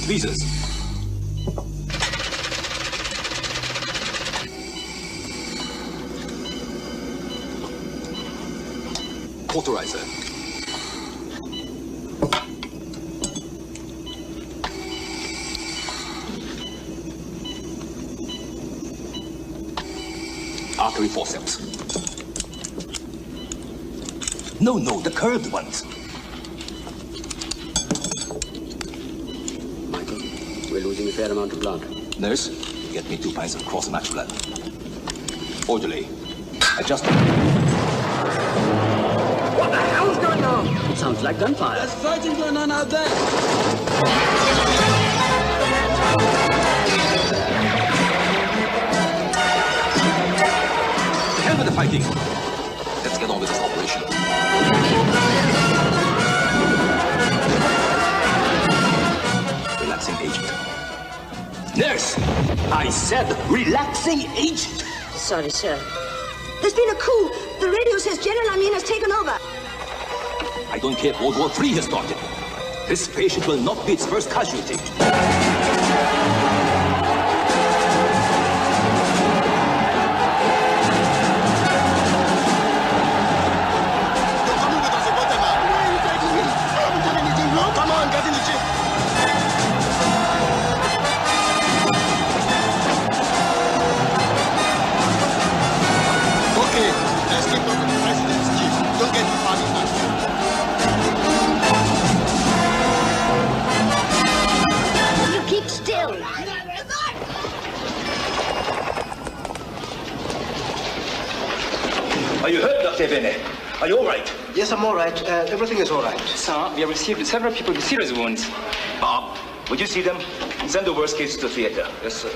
visas. Authorizer. Artery forceps. No, the curved ones. Michael, we're losing a fair amount of blood. Nurse, get me 2 pints of cross-match blood. Orderly, adjust. What the hell's going on? Sounds like gunfire. There's fighting going on out there. The hell with the fighting. Let's get on with this operation. Relaxing agent. Nurse! I said relaxing agent! Sorry, sir. There's been a coup. The radio says General Amin has taken over. I don't care if World War III has started. This patient will not be its first casualty. Come on, get in the jeep. Okay, let's keep on the president's jeep. Don't get funny. You keep still. Are you hurt, Dr. Bene? Are you all right? Yes, I'm all right. Everything is all right. Sir, we have received several people with serious wounds. Would you see them? Send the worst case to the theater. Yes, sir.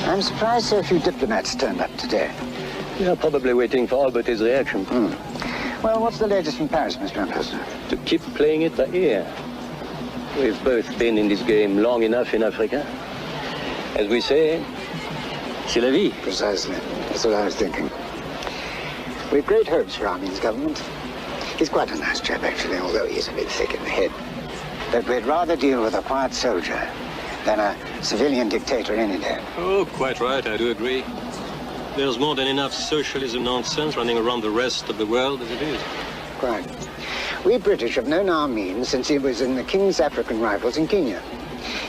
I'm surprised so few diplomats turned up today. You're probably waiting for Albert's reaction. Well, what's the latest from Paris, Mr. Ambassador? To keep playing it by ear. We've both been in this game long enough in Africa. As we say, c'est la vie. Precisely. That's what I was thinking. We've great hopes for Amin's government. He's quite a nice chap, actually, although he's a bit thick in the head. But we'd rather deal with a quiet soldier than a civilian dictator any day. Oh, quite right, I do agree. There's more than enough socialism nonsense running around the rest of the world as it is. Quite. We British have known Amin since he was in the King's African Rifles in Kenya.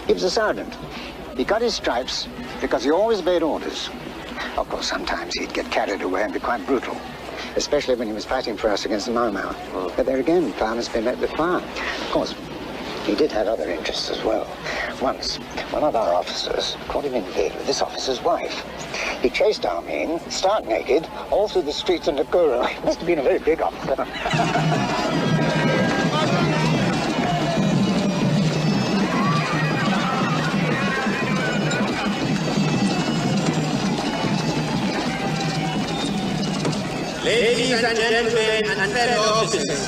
He was a sergeant. He got his stripes because he always obeyed orders. Of course, sometimes he'd get carried away and be quite brutal, especially when he was fighting for us against the Mau Mau. But there again, fire must be met with fire. Of course, he did have other interests as well. Once, one of our officers caught him in bed with this officer's wife. He chased Amin, stark naked, all through the streets of Nakuru. He must have been a very big officer. Ladies and gentlemen and fellow officers,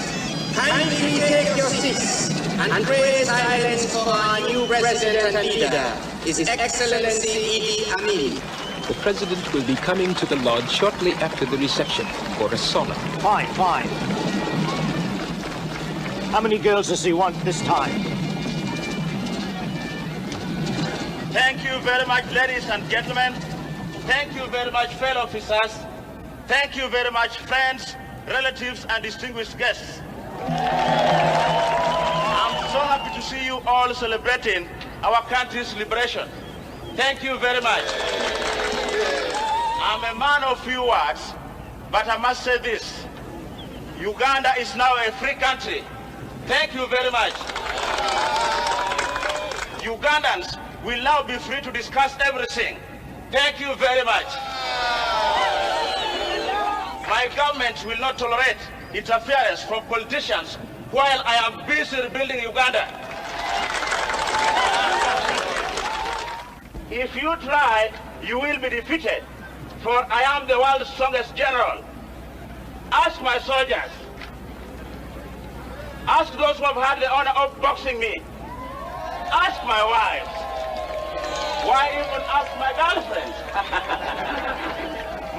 kindly take your seats and pray silence for our new president and leader, His Excellency Idi Amin. The president will be coming to the lodge shortly after the reception for a solemn. Fine. How many girls does he want this time? Thank you very much, ladies and gentlemen. Thank you very much, fellow officers. Thank you very much, friends, relatives, and distinguished guests. I'm so happy to see you all celebrating our country's liberation. Thank you very much. I'm a man of few words, but I must say this. Uganda is now a free country. Thank you very much. Ugandans will now be free to discuss everything. Thank you very much. My government will not tolerate interference from politicians while I am busy rebuilding Uganda. If you try, you will be defeated, for I am the world's strongest general. Ask my soldiers. Ask those who have had the honor of boxing me. Ask my wives. Why even ask my girlfriends?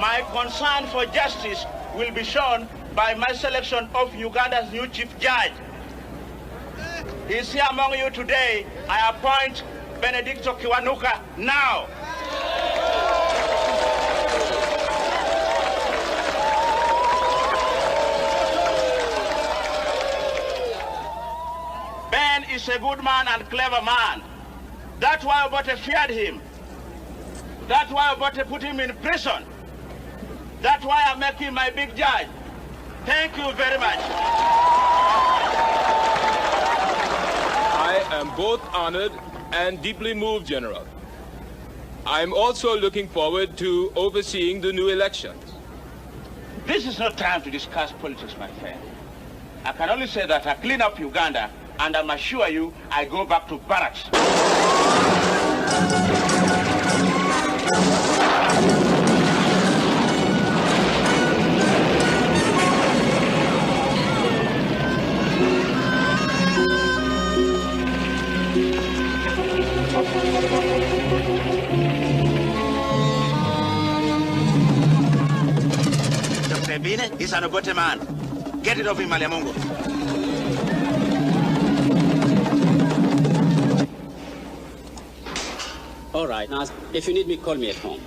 My concern for justice will be shown by my selection of Uganda's new chief judge. He's here among you today. I appoint Benedicto Kiwanuka now. Ben is a good man and clever man. That's why Obote feared him. That's why Obote put him in prison. That's why I make him my big judge. Thank you very much. I am both honored and deeply moved, General. I'm also looking forward to overseeing the new elections. This is no time to discuss politics, my friend. I can only say that I clean up Uganda, and I'm assure you I go back to barracks. Dr. Ebine is an Obote man. Get it off him, Maliamungo. All right, now, if you need me, call me at home.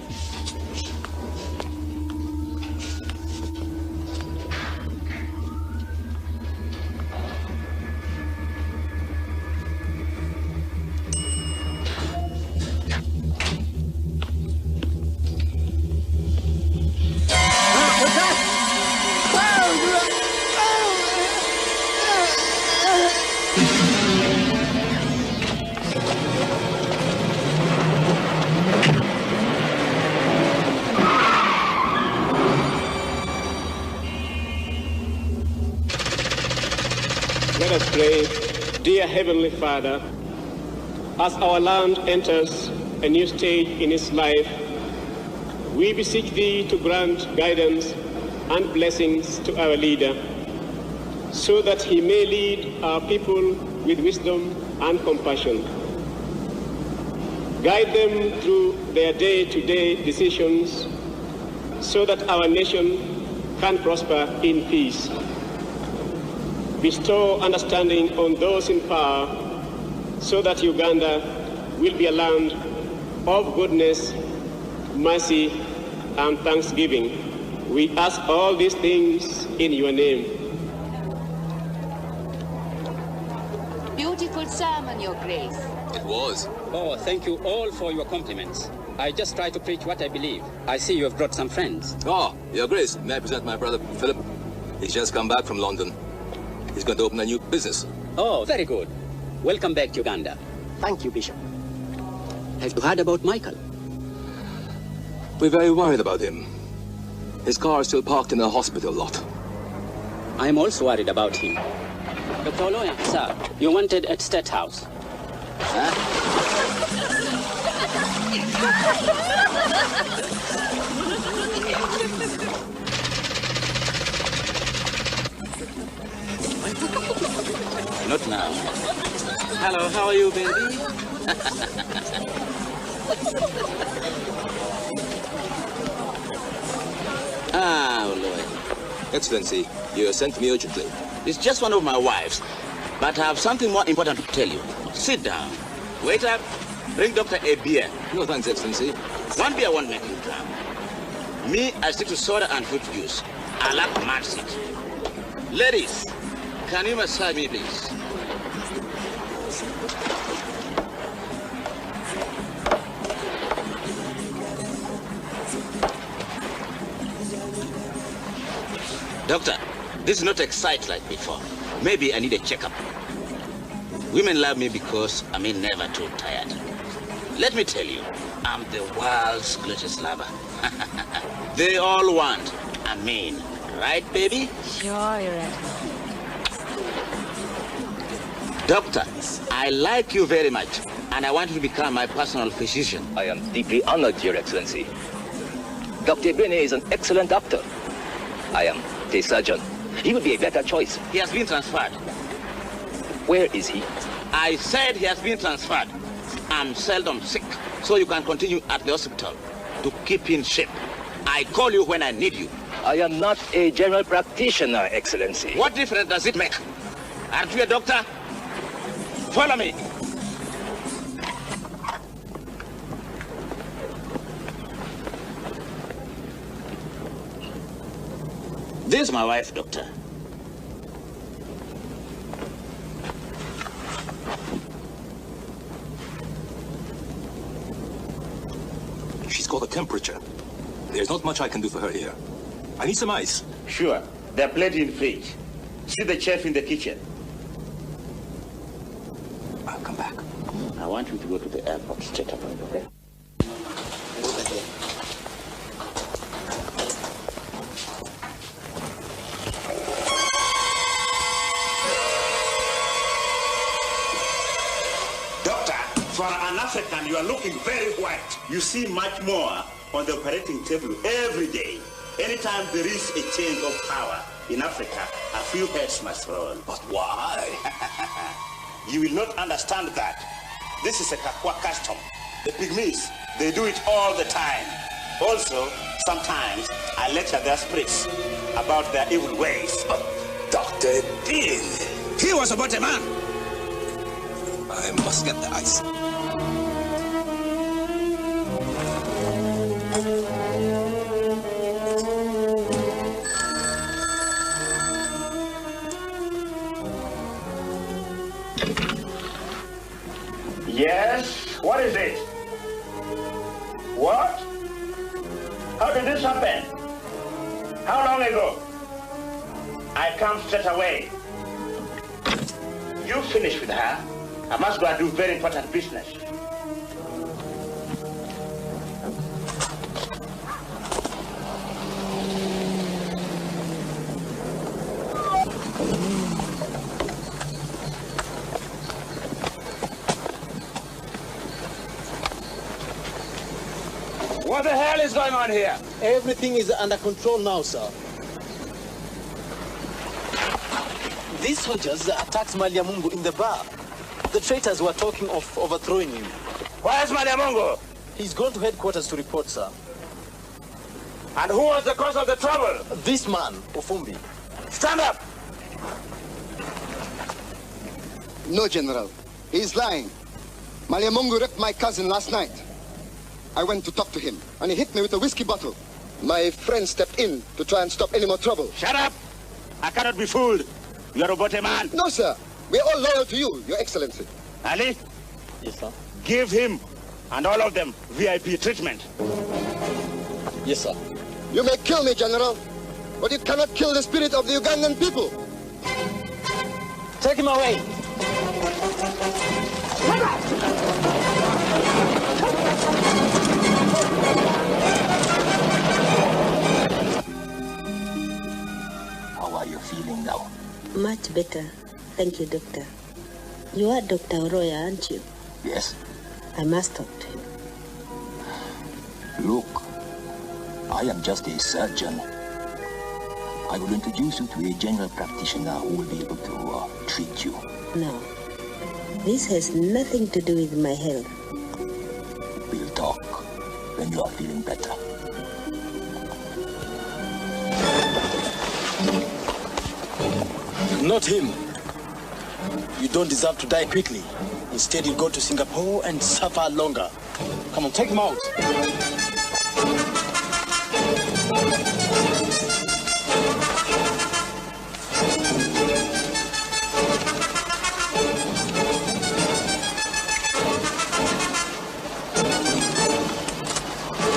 Let us pray. Dear Heavenly Father, as our land enters a new stage in its life, we beseech Thee to grant guidance and blessings to our leader, so that he may lead our people with wisdom and compassion. Guide them through their day-to-day decisions, so that our nation can prosper in peace. Bestow understanding on those in power, so that Uganda will be a land of goodness, mercy, and thanksgiving. We ask all these things in your name. Beautiful sermon, Your Grace. It was. Oh, thank you all for your compliments. I just try to preach what I believe. I see you have brought some friends. Oh, Your Grace, may I present my brother, Philip? He's just come back from London. He's going to open a new business. Oh, very good. Welcome back to Uganda. Thank you, Bishop. Have you heard about Michael? We're very worried about him. His car is still parked in a hospital lot. I am also worried about him. Dr. Oloya, sir, you're wanted at State House. Huh? Not now. Hello, how are you, baby? Lord. Excellency, you sent me urgently. It's just one of my wives, but I have something more important to tell you. Sit down. Waiter, bring Dr. a beer. No thanks, Excellency. One beer won't make you drunk. Me, I stick to soda and fruit juice. I like mad seat. Ladies, can you massage me, please? Doctor, this is not exciting like before. Maybe I need a checkup. Women love me because I'm never too tired. Let me tell you, I'm the world's greatest lover. They all want Amin. Right, baby? Sure, Your Excellency. Doctor, I like you very much, and I want you to become my personal physician. I am deeply honored, Your Excellency. Dr. Bene is an excellent doctor. I am the surgeon. He would be a better choice. He has been transferred. Where is he? I said he has been transferred. I'm seldom sick, so you can continue at the hospital to keep in shape. I call you when I need you. I am not a general practitioner, Excellency. What difference does it make? Aren't you a doctor? Follow me. This is my wife, Doctor. She's got a temperature. There's not much I can do for her here. I need some ice. Sure. There are plenty in the fridge. See the chef in the kitchen. I'll come back. I want you to go to the airport straight away, okay? For an African, you are looking very white. You see much more on the operating table every day. Anytime there is a change of power in Africa, a few heads must roll. But why? You will not understand that. This is a Kakwa custom. The Pygmies, they do it all the time. Also, sometimes I lecture their spirits about their evil ways. But Dr. Dean, he was about a man. I must get the ice. Yes? What is it? What? How did this happen? How long ago? I come straight away. You finish with her. I must go and do very important business. What the hell is going on here? Everything is under control now, sir. These soldiers attacked Maliamungu in the bar. The traitors were talking of overthrowing him. Where's Maliamungu? He's gone to headquarters to report, sir. And who was the cause of the trouble? This man, Ofumbi. Stand up! No, General. He's lying. Maliamungu raped my cousin last night. I went to talk to him, and he hit me with a whiskey bottle. My friend stepped in to try and stop any more trouble. Shut up! I cannot be fooled. You are about a man. No, sir. We're all loyal to you, Your Excellency. Ali? Yes, sir. Give him and all of them VIP treatment. Yes, sir. You may kill me, General, but you cannot kill the spirit of the Ugandan people. Take him away. How are you feeling now? Much better. Thank you, Doctor. You are Dr. Oroya, aren't you? Yes. I must talk to you. Look, I am just a surgeon. I will introduce you to a general practitioner who will be able to treat you. No. This has nothing to do with my health. We'll talk when you are feeling better. Not him. You don't deserve to die quickly. Instead, you go to Singapore and suffer longer. Come on, take him out.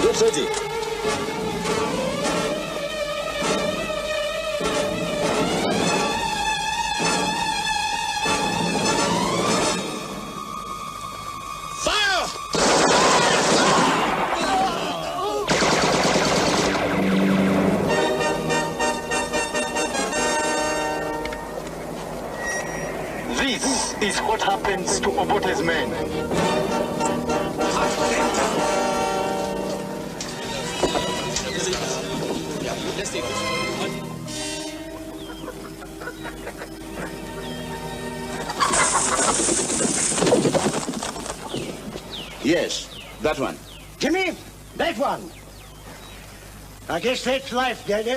Get ready. This is what happens to Obote's men. Let's take this. Yes, that one. Timmy, that one. I guess that's life, Daddy.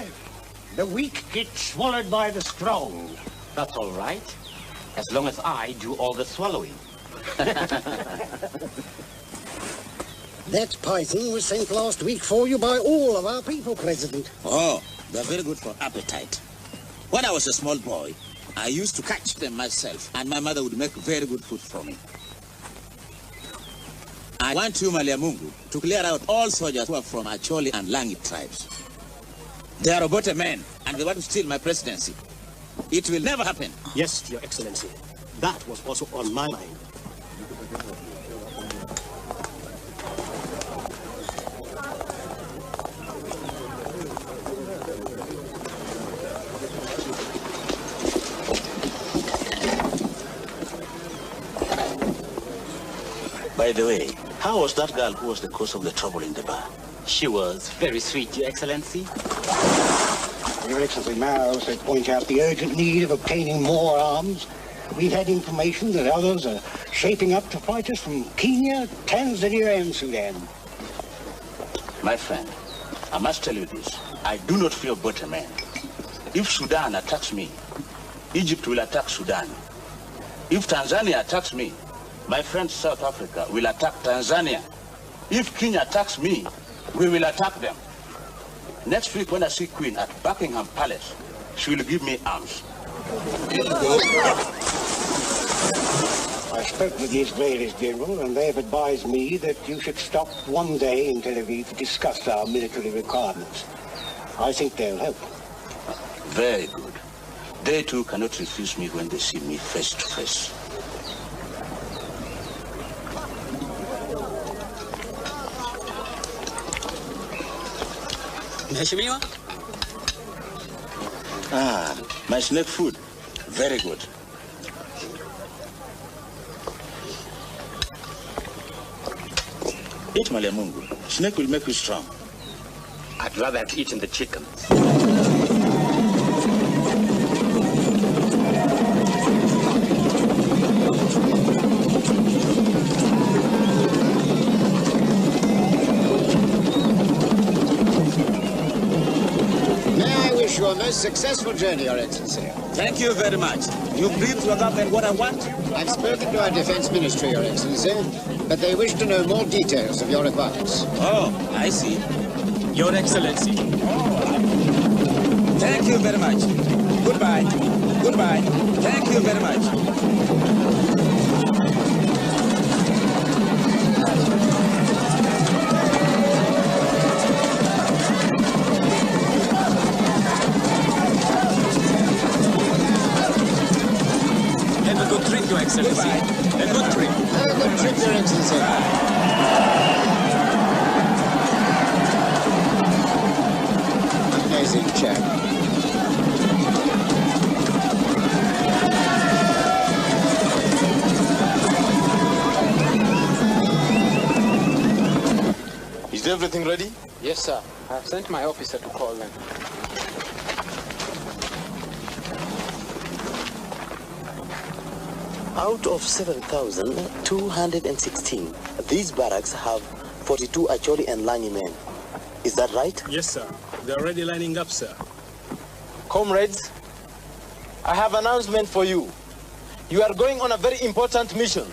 The weak get swallowed by the strong. That's all right, as long as I do all the swallowing. That python was sent last week for you by all of our people, President. Oh, they're very good for appetite. When I was a small boy, I used to catch them myself, and my mother would make very good food for me. I want you, Maliamungu, to clear out all soldiers who are from Acholi and Langi tribes. They are Obote men, and they want to steal my presidency. It will never happen. Yes, Your Excellency. That was also on my mind. By the way, how was that girl who was the cause of the trouble in the bar? She was very sweet, Your Excellency. Your Excellency, may I also point out the urgent need of obtaining more arms? We've had information that others are shaping up to fight us from Kenya, Tanzania, and Sudan. My friend, I must tell you this. I do not fear Obote men. If Sudan attacks me, Egypt will attack Sudan. If Tanzania attacks me, my friend South Africa will attack Tanzania. If Kenya attacks me, we will attack them. Next week when I see Queen at Buckingham Palace, she will give me arms. I spoke with the Israelis, General, and they have advised me that you should stop one day in Tel Aviv to discuss our military requirements. I think they'll help. Very good. They too cannot refuse me when they see me face to face. Mheshimiwa? Ah, my snake food. Very good. Eat Maliamungu. Snake will make you strong. I'd rather have eaten the chicken. You a most successful journey, Your Excellency. Thank you very much. You breathed without than what I want? I've spoken to our Defense Ministry, Your Excellency, but they wish to know more details of your requirements. Oh, I see. Your Excellency. Thank you very much. Goodbye. Goodbye. Thank you very much. Your Excellency. A good trip. Have a good trip, Your Excellency. Amazing chap. Is everything ready? Yes, sir. I've sent my officer to call them. Out of 7,216, these barracks have 42 Acholi and Langi men. Is that right? Yes, sir. They're already lining up, sir. Comrades, I have an announcement for you. You are going on a very important mission.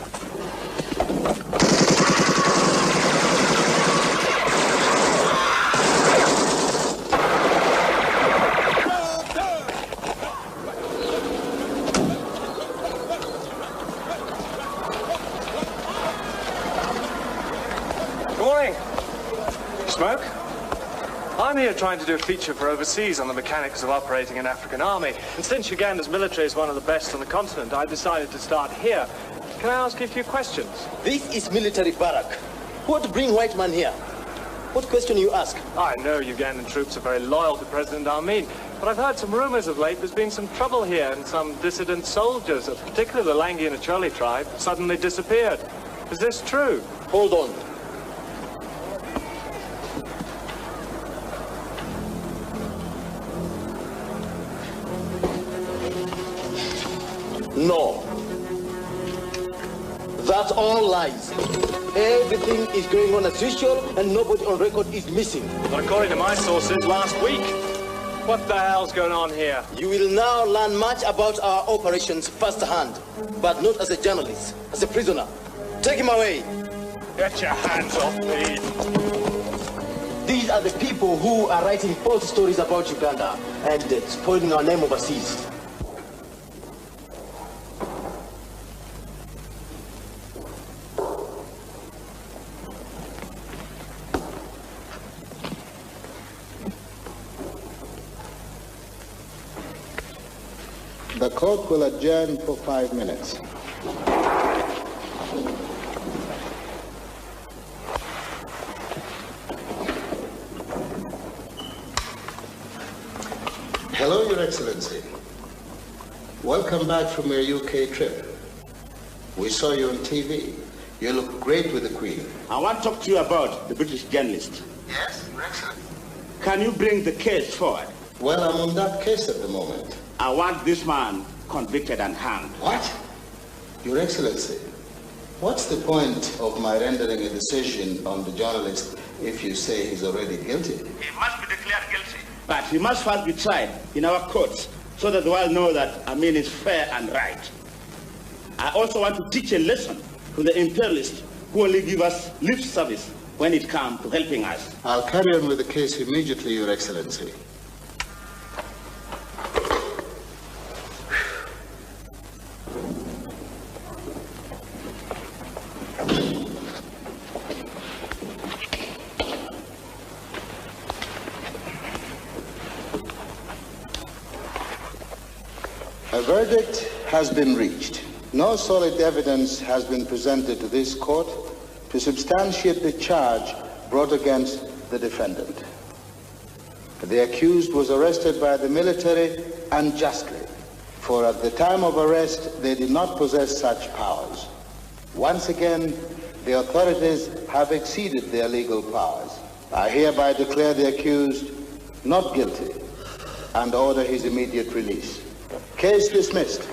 Smoke? I'm here trying to do a feature for overseas on the mechanics of operating an African army. And since Uganda's military is one of the best on the continent, I decided to start here. Can I ask you a few questions? This is military barrack. What bring white man here? What question you ask? I know Ugandan troops are very loyal to President Amin, but I've heard some rumors of late there's been some trouble here and some dissident soldiers, particularly the Langi and Acholi tribe, suddenly disappeared. Is this true? Hold on. No. That's all lies. Everything is going on as usual and nobody on record is missing. But according to my sources, last week. What the hell's going on here? You will now learn much about our operations firsthand, but not as a journalist, as a prisoner. Take him away. Get your hands off me. These are the people who are writing false stories about Uganda and spoiling our name overseas. The court will adjourn for 5 minutes. Hello, Your Excellency. Welcome back from your UK trip. We saw you on TV. You look great with the Queen. I want to talk to you about the British journalist. Yes, Your Excellency. Can you bring the case forward? Well, I'm on that case at the moment. I want this man convicted and hanged. What? Your Excellency, what's the point of my rendering a decision on the journalist if you say he's already guilty? He must be declared guilty. But he must first be tried in our courts so that the world know that Amin is fair and right. I also want to teach a lesson to the imperialists who only give us lip service when it comes to helping us. I'll carry on with the case immediately, Your Excellency. A verdict has been reached. No solid evidence has been presented to this court to substantiate the charge brought against the defendant. The accused was arrested by the military unjustly, for at the time of arrest they did not possess such powers. Once again, the authorities have exceeded their legal powers. I hereby declare the accused not guilty and order his immediate release. Case dismissed.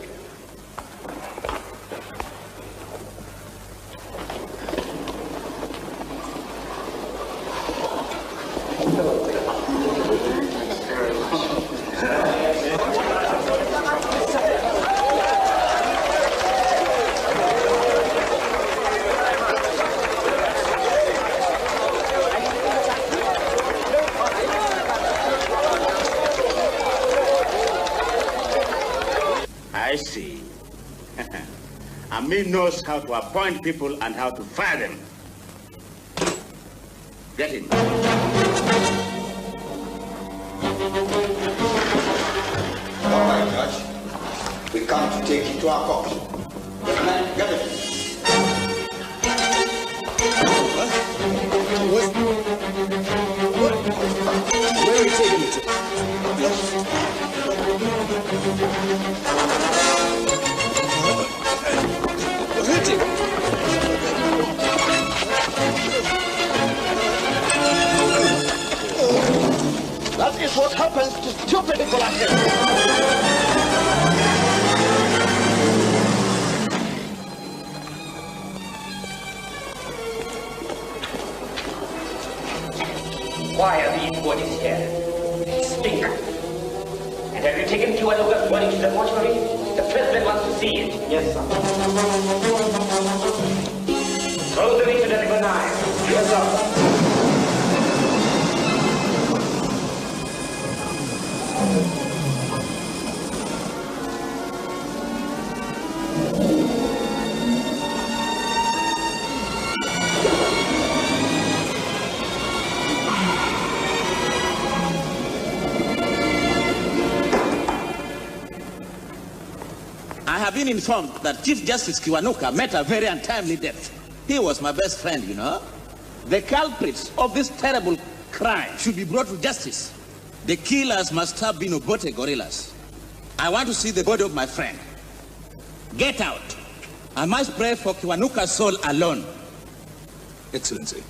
I see. Amin knows how to appoint people and how to fire them. Get him. All right, Judge. We come to take you to our court. Get him. Where are you taking me to? That is what happens to stupid people like him. Why are these bodies here? They stink. And have you taken Kiwanuka's body to the mortuary? The president wants to see it. Yes, sir. Throw them into the river Nile. Yes, sir. I have been informed that Chief Justice Kiwanuka met a very untimely death. He was my best friend, you know. The culprits of this terrible crime should be brought to justice. The killers must have been Obote guerrillas. I want to see the body of my friend. Get out. I must pray for Kiwanuka's soul alone. Excellency.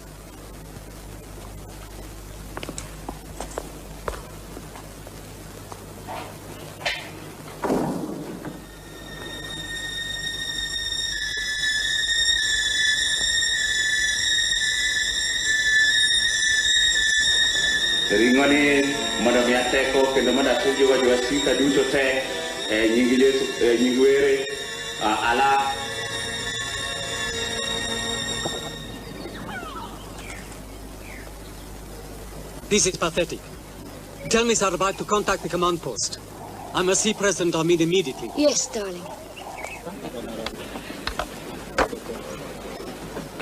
ringoni mondo mi ateko kendo mondo apuonjo wa jowasika duto te nying Yesu nying were ala. This is pathetic. Tell Miss Arbeit to contact the command post. I must see President Amin immediately. Yes, darling.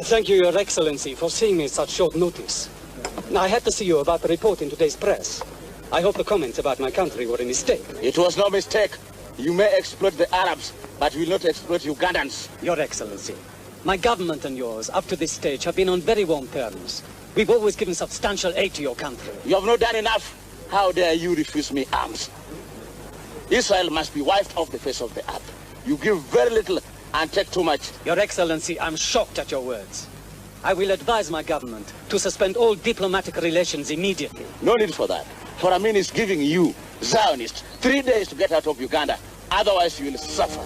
Thank you, Your Excellency, for seeing me at such short notice. I had to see you about the report in today's press. I hope the comments about my country were a mistake. It was no mistake. You may exploit the Arabs, but will not exploit Ugandans. Your Excellency, my government and yours, up to this stage, have been on very warm terms. We've always given substantial aid to your country. You have not done enough. How dare you refuse me arms? Israel must be wiped off the face of the earth. You give very little and take too much. Your Excellency, I'm shocked at your words. I will advise my government to suspend all diplomatic relations immediately. No need for that. For Amin is giving you, Zionists, 3 days to get out of Uganda. Otherwise, you will suffer.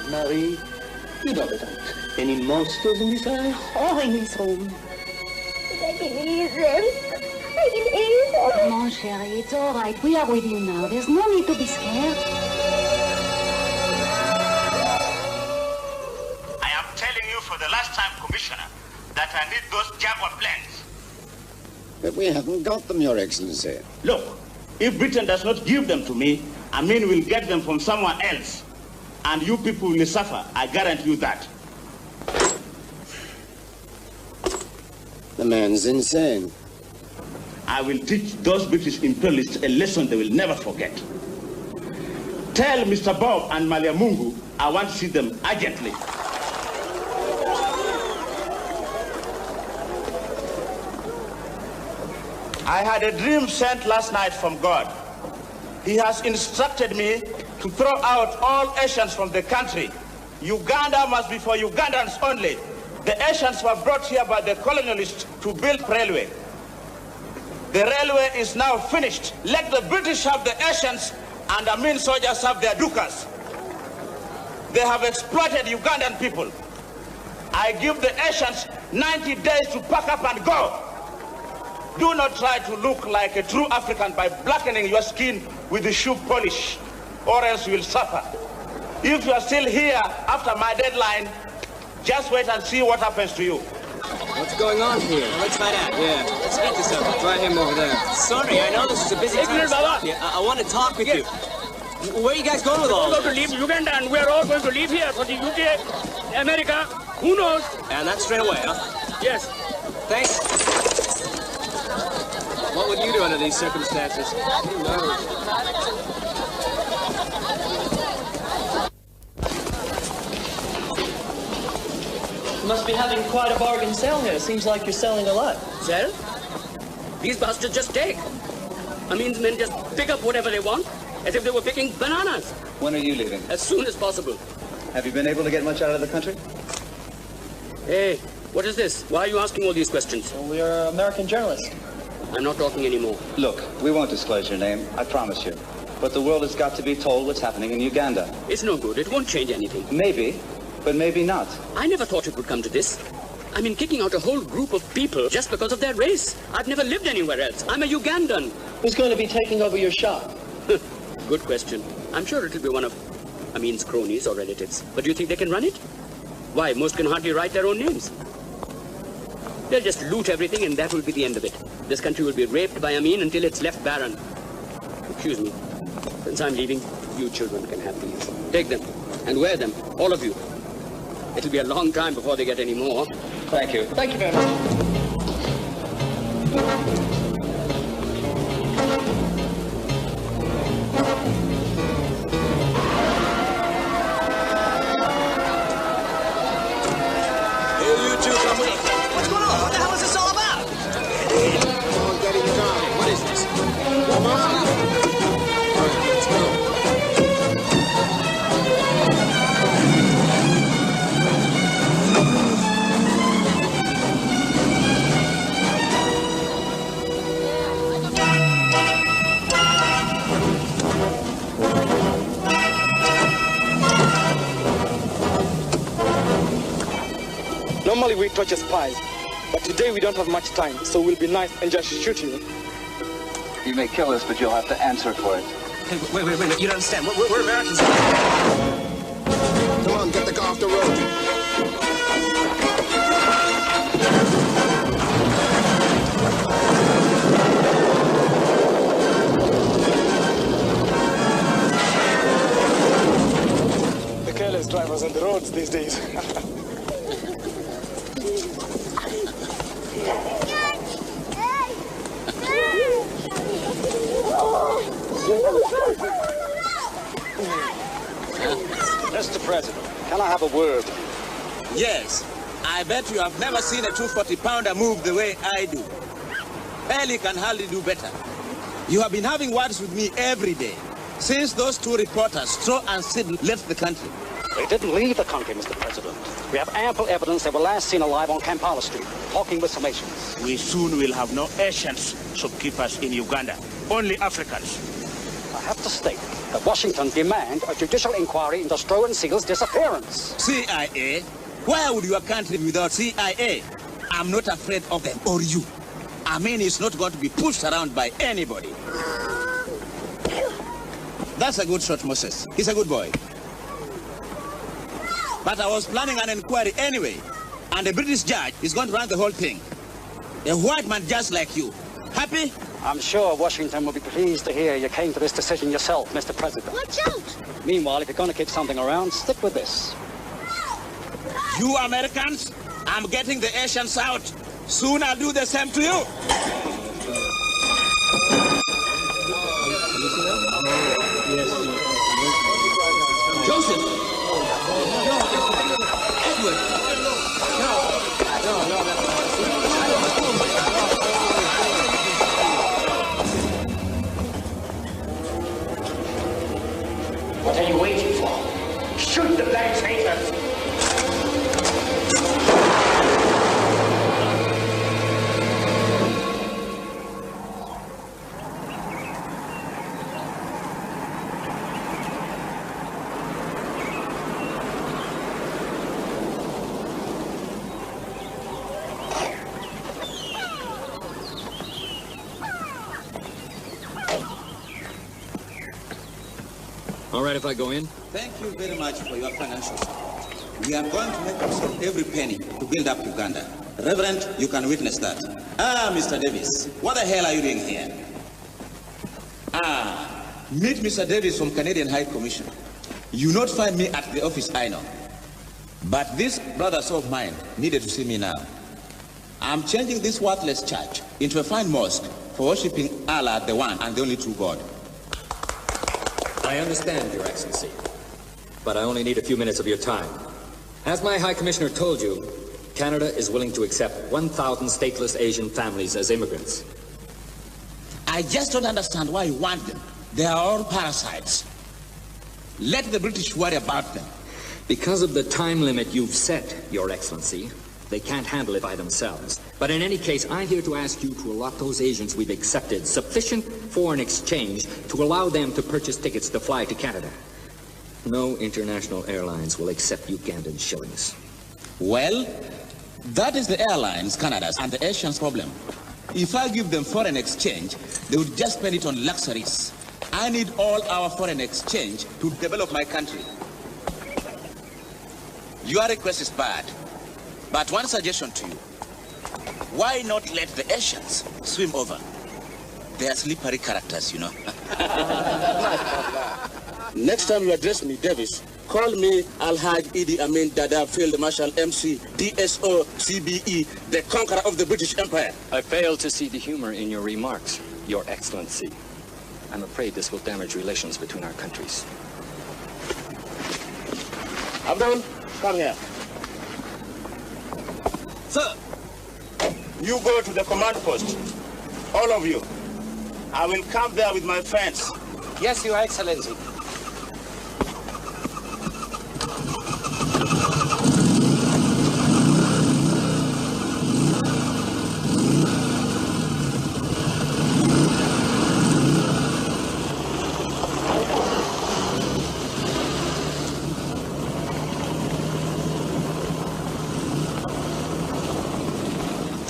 Marie, you know there aren't any monsters in this house. Oh, in this room. I can hear them. I can hear them. Come on, Sherry, it's all right. We are with you now. There's no need to be scared. I am telling you for the last time, Commissioner, that I need those Jaguar planes. But we haven't got them, Your Excellency. Look, if Britain does not give them to me, Amin will get them from someone else. And you people will suffer. I guarantee you that. The man's insane. I will teach those British imperialists a lesson they will never forget. Tell Mr. Bob and Malia Mungu I want to see them urgently. I had a dream sent last night from God. He has instructed me to throw out all Asians from the country. Uganda must be for Ugandans only. The Asians were brought here by the colonialists to build railway. The railway is now finished. Let the British have the Asians and the Amin soldiers have their dukas. They have exploited Ugandan people. I give the Asians 90 days to pack up and go. Do not try to look like a true African by blackening your skin with the shoe polish, or else you will suffer. If you are still here after my deadline, just wait and see what happens to you. What's going on here? Let's find out. Yeah, let's get this up. Try him over there. Sorry, I know this is a busy time. I want to talk with you. Where are you guys going with all this? We're going to leave Uganda and we're all going to leave here for the UK, America, who knows? And that's straight away, huh? Yes. Thanks. What would you do under these circumstances? Who knows? You must be having quite a bargain sale here. Seems like you're selling a lot. Sell? These bastards just take. I mean, men just pick up whatever they want, as if they were picking bananas. When are you leaving? As soon as possible. Have you been able to get much out of the country? Hey, what is this? Why are you asking all these questions? Well, we are American journalists. I'm not talking anymore. Look, we won't disclose your name, I promise you. But the world has got to be told what's happening in Uganda. It's no good. It won't change anything. Maybe, but maybe not. I never thought it would come to this. I mean, kicking out a whole group of people just because of their race. I've never lived anywhere else. I'm a Ugandan. Who's going to be taking over your shop? Good question. I'm sure it'll be one of Amin's cronies or relatives. But do you think they can run it? Why, most can hardly write their own names. They'll just loot everything and that will be the end of it. This country will be raped by Amin until it's left barren. Excuse me. Since I'm leaving, you children can have these. Take them and wear them, all of you. It'll be a long time before they get any more. Thank you. Thank you very much. Normally we torture spies, but today we don't have much time, so we'll be nice and just shoot you. You may kill us, but you'll have to answer for it. Hey, wait, you don't understand. We're Americans. Come on, get the car off the road. The careless drivers on the roads these days. Mr. President, can I have a word? Yes. I bet you have never seen a 240-pounder move the way I do. Pelly can hardly do better. You have been having words with me every day since those two reporters, Stroh and Sid, left the country. They didn't leave the country, Mr. President. We have ample evidence they were last seen alive on Kampala Street, talking with some Asians. We soon will have no Asians shopkeepers in Uganda, only Africans. I have to state that Washington demand a judicial inquiry into Stroh and Seal's disappearance. CIA? Where would your country be without CIA? I'm not afraid of them or you. Amin is not going to be pushed around by anybody. That's a good shot, Moses. He's a good boy. But I was planning an inquiry anyway, and the British judge is going to run the whole thing. A white man just like you. Happy? I'm sure Washington will be pleased to hear you came to this decision yourself, Mr. President. Watch out! Meanwhile, if you're going to keep something around, stick with this. You Americans, I'm getting the Asians out. Soon I'll do the same to you. Joseph! Edward! What are you waiting for? Shoot the black traitors! All right if I go in? Thank you very much for your financial support. We are going to make use of every penny to build up Uganda. Reverend, you can witness that. Mr. Davis, what the hell are you doing here? Meet Mr. Davis from Canadian High Commission. You not find me at the office, I know. But these brothers of mine needed to see me now. I'm changing this worthless church into a fine mosque for worshipping Allah, the one and the only true God. I understand, Your Excellency, but I only need a few minutes of your time. As my High Commissioner told you, Canada is willing to accept 1,000 stateless Asian families as immigrants. I just don't understand why you want them. They are all parasites. Let the British worry about them. Because of the time limit you've set, Your Excellency, they can't handle it by themselves. But in any case, I'm here to ask you to allot those Asians we've accepted sufficient foreign exchange to allow them to purchase tickets to fly to Canada. No international airlines will accept Ugandan shillings. Well, that is the airlines, Canada's, and the Asians' problem. If I give them foreign exchange, they would just spend it on luxuries. I need all our foreign exchange to develop my country. Your request is bad, but one suggestion to you. Why not let the Asians swim over? They are slippery characters, you know. Next time you address me, Davis, call me Al-Haj Idi Amin Dada Field Marshal MC DSO CBE, the conqueror of the British Empire. I fail to see the humor in your remarks, Your Excellency. I'm afraid this will damage relations between our countries. Abdul, come here. Sir! You go to the command post. All of you. I will come there with my friends. Yes, Your Excellency.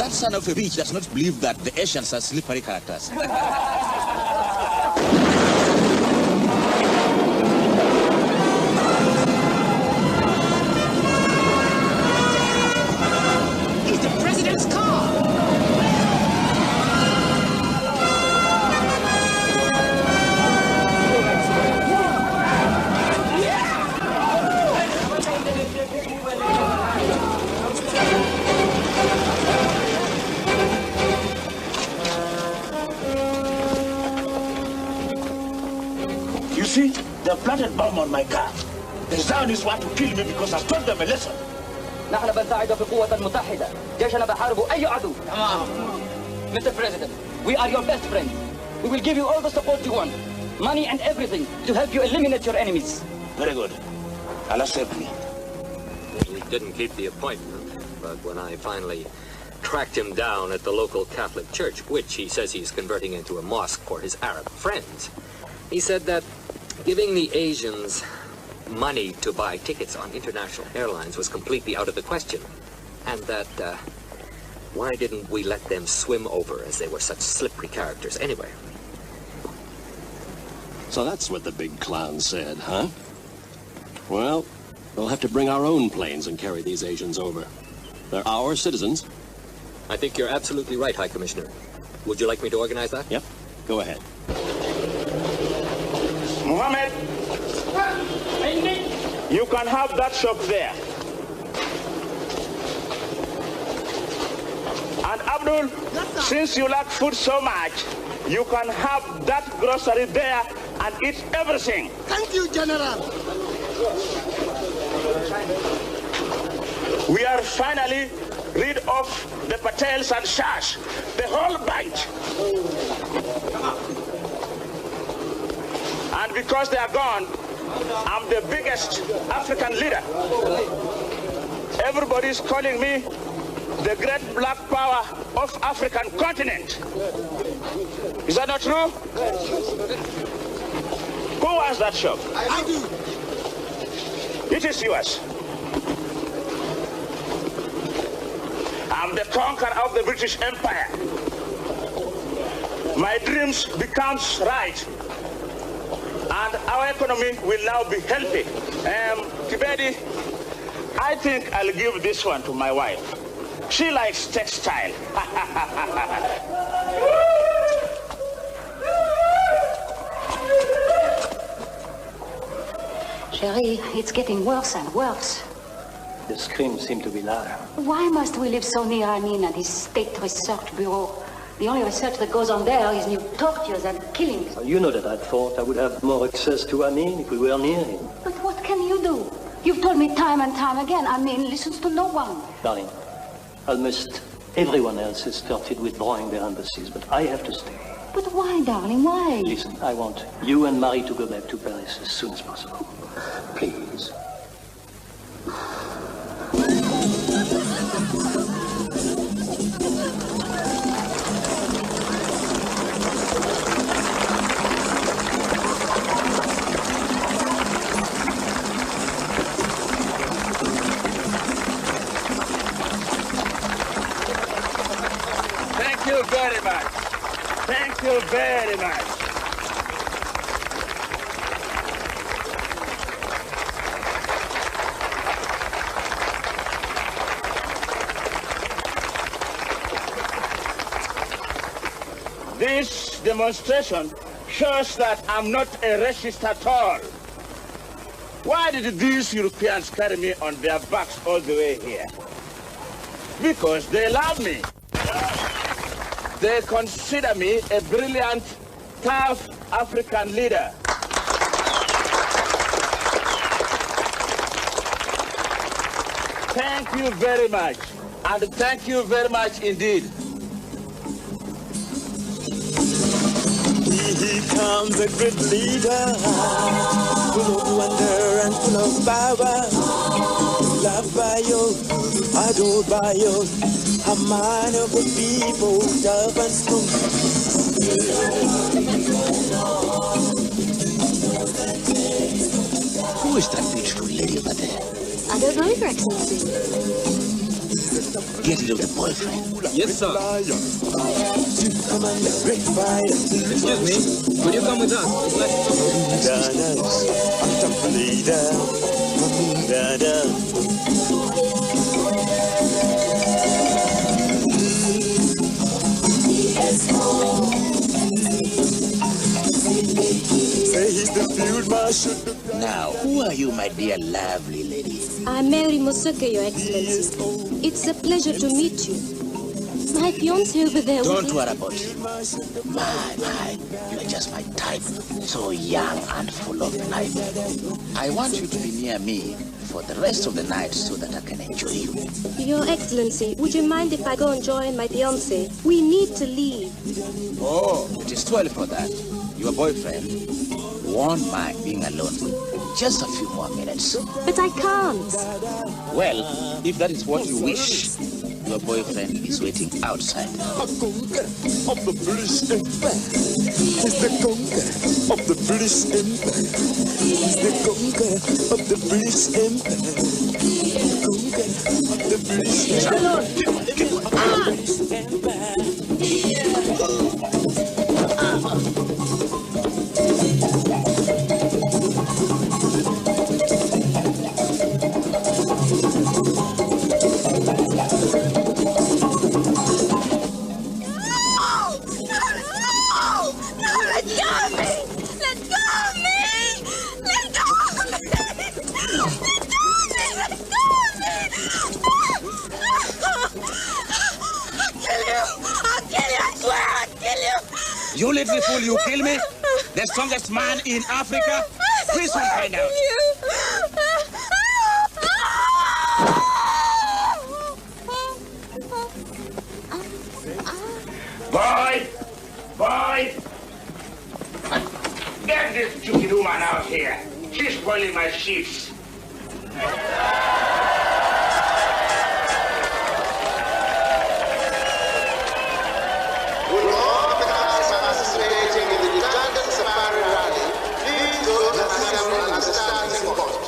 That son of a bitch does not believe that the Asians are slippery characters. It's the president's car! You see, they planted bomb on my car. The Zionists want to kill me because I taught them a lesson. نحن بنساعد في قوة متحدة. جيشنا بحارب أي عدو. Mr. President, we are your best friends. We will give you all the support you want. Money and everything to help you eliminate your enemies. Very good. Allah save me. He didn't keep the appointment, but when I finally tracked him down at the local Catholic church, which he says he's converting into a mosque for his Arab friends, he said that giving the Asians money to buy tickets on international airlines was completely out of the question, and that why didn't we let them swim over, as they were such slippery characters anyway? So that's what the big clown said, huh? Well, we'll have to bring our own planes and carry these Asians over. They're our citizens. I think you're absolutely right, High Commissioner. Would you like me to organize that? Yep. Go ahead. Mohammed, you can have that shop there. And Abdul, since you like food so much, you can have that grocery there and eat everything. Thank you, General. We are finally rid of the Patels and Shahs, the whole bunch. And because they are gone, I'm the biggest African leader. Everybody's calling me the great black power of African continent. Is that not true? Who was that shop? I do. It is yours. I'm the conqueror of the British Empire. My dreams becomes right. And our economy will now be healthy. Kibedi, I think I'll give this one to my wife. She likes textile. Sherry, it's getting worse and worse. The screams seem to be loud. Why must we live so near Amin and his State Research Bureau? The only research that goes on there is new tortures and killings. You know that I thought I would have more access to Amin if we were near him. But what can you do? You've told me time and time again, Amin listens to no one. Darling, almost everyone else has started withdrawing their embassies, but I have to stay. But why, darling, why? Listen, I want you and Marie to go back to Paris as soon as possible. Please. Thank you very much. Thank you very much. This demonstration shows that I'm not a racist at all. Why did these Europeans carry me on their backs all the way here? Because they love me. They consider me a brilliant, tough African leader. Thank you very much. And thank you very much indeed. Here comes a great leader, full of wonder and full of power. Loved by you, adored by you, a man of the people, tough and strong. Who is that beautiful lady over there? I don't know, Your Excellency. get rid of the boyfriend. Yes, sir. Excuse me, could you come with us? Now, who are you, my dear lovely lady? I'm Mary Mosuke, Your Excellency. It's a pleasure to meet you. My fiancé over there... Don't worry about him. My, you're just my type. So young and full of life. I want you to be near me for the rest of the night so that I can enjoy you. Your Excellency, would you mind if I go and join my fiancé? We need to leave. Oh, it is too early for that. Your boyfriend won't mind being alone. Just a few more minutes. But I can't. Well, if that is what you wish, your boyfriend is waiting outside. A conqueror of the British Empire. He's the conqueror of the British Empire. He's the conqueror of the British Empire. Conqueror of the British You little fool, you kill me? The strongest man in Africa? Please don't find out. Boy! Get this stupid woman out here. She's spoiling my sheets.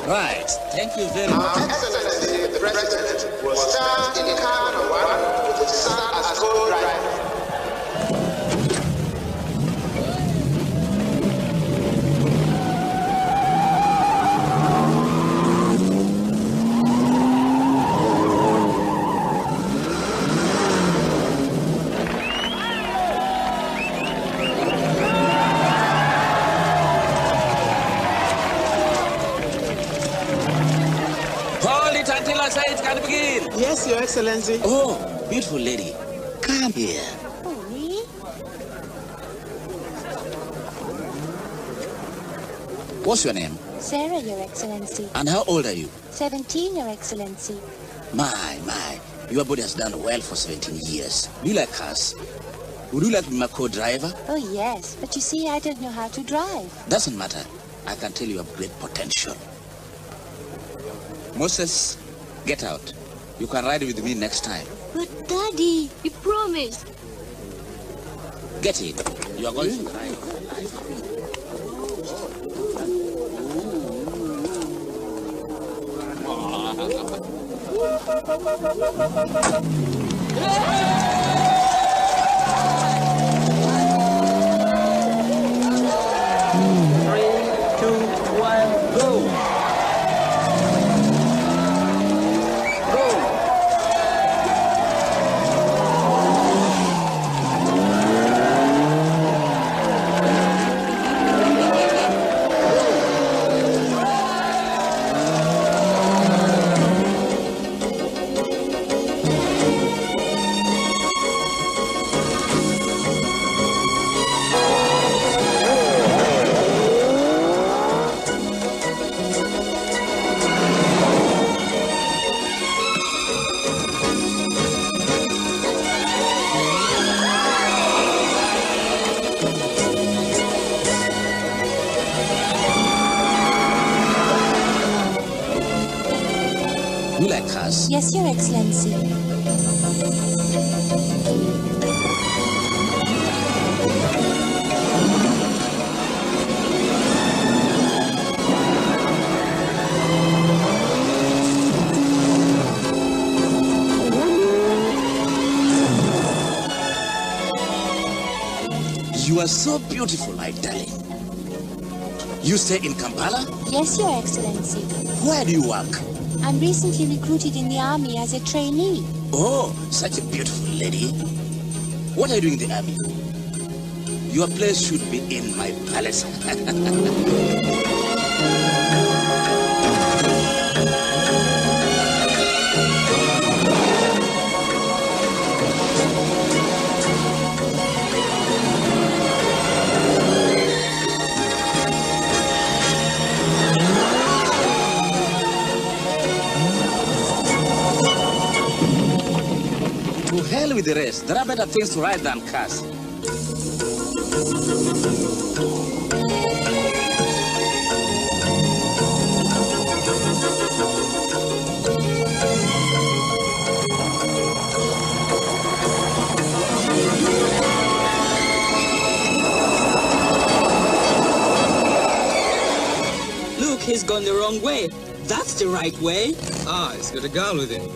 Right. Thank you very much. Our Excellency, the President, will start in Car 1 with the sun as co-driver. Yes, Your Excellency. Oh, beautiful lady. Come here. Oh, me? What's your name? Sarah, Your Excellency. And how old are you? 17, Your Excellency. My. Your body has done well for 17 years. Do you like cars? Would you like to be my co-driver? Oh, yes. But you see, I don't know how to drive. Doesn't matter. I can tell you have great potential. Moses, get out. You can ride with me next time. But, Daddy, you promised. Get in. You are going to ride. You like cars? Yes, Your Excellency. are so beautiful, my darling. You stay in Kampala? Yes, Your Excellency. Where do you work? I'm recently recruited in the army as a trainee. Oh, such a beautiful lady. What are you doing in the army? Your place should be in my palace. To hell with the rest. There are better things to write than cars. Look, he's gone the wrong way. That's the right way. Ah, he's got a girl with him.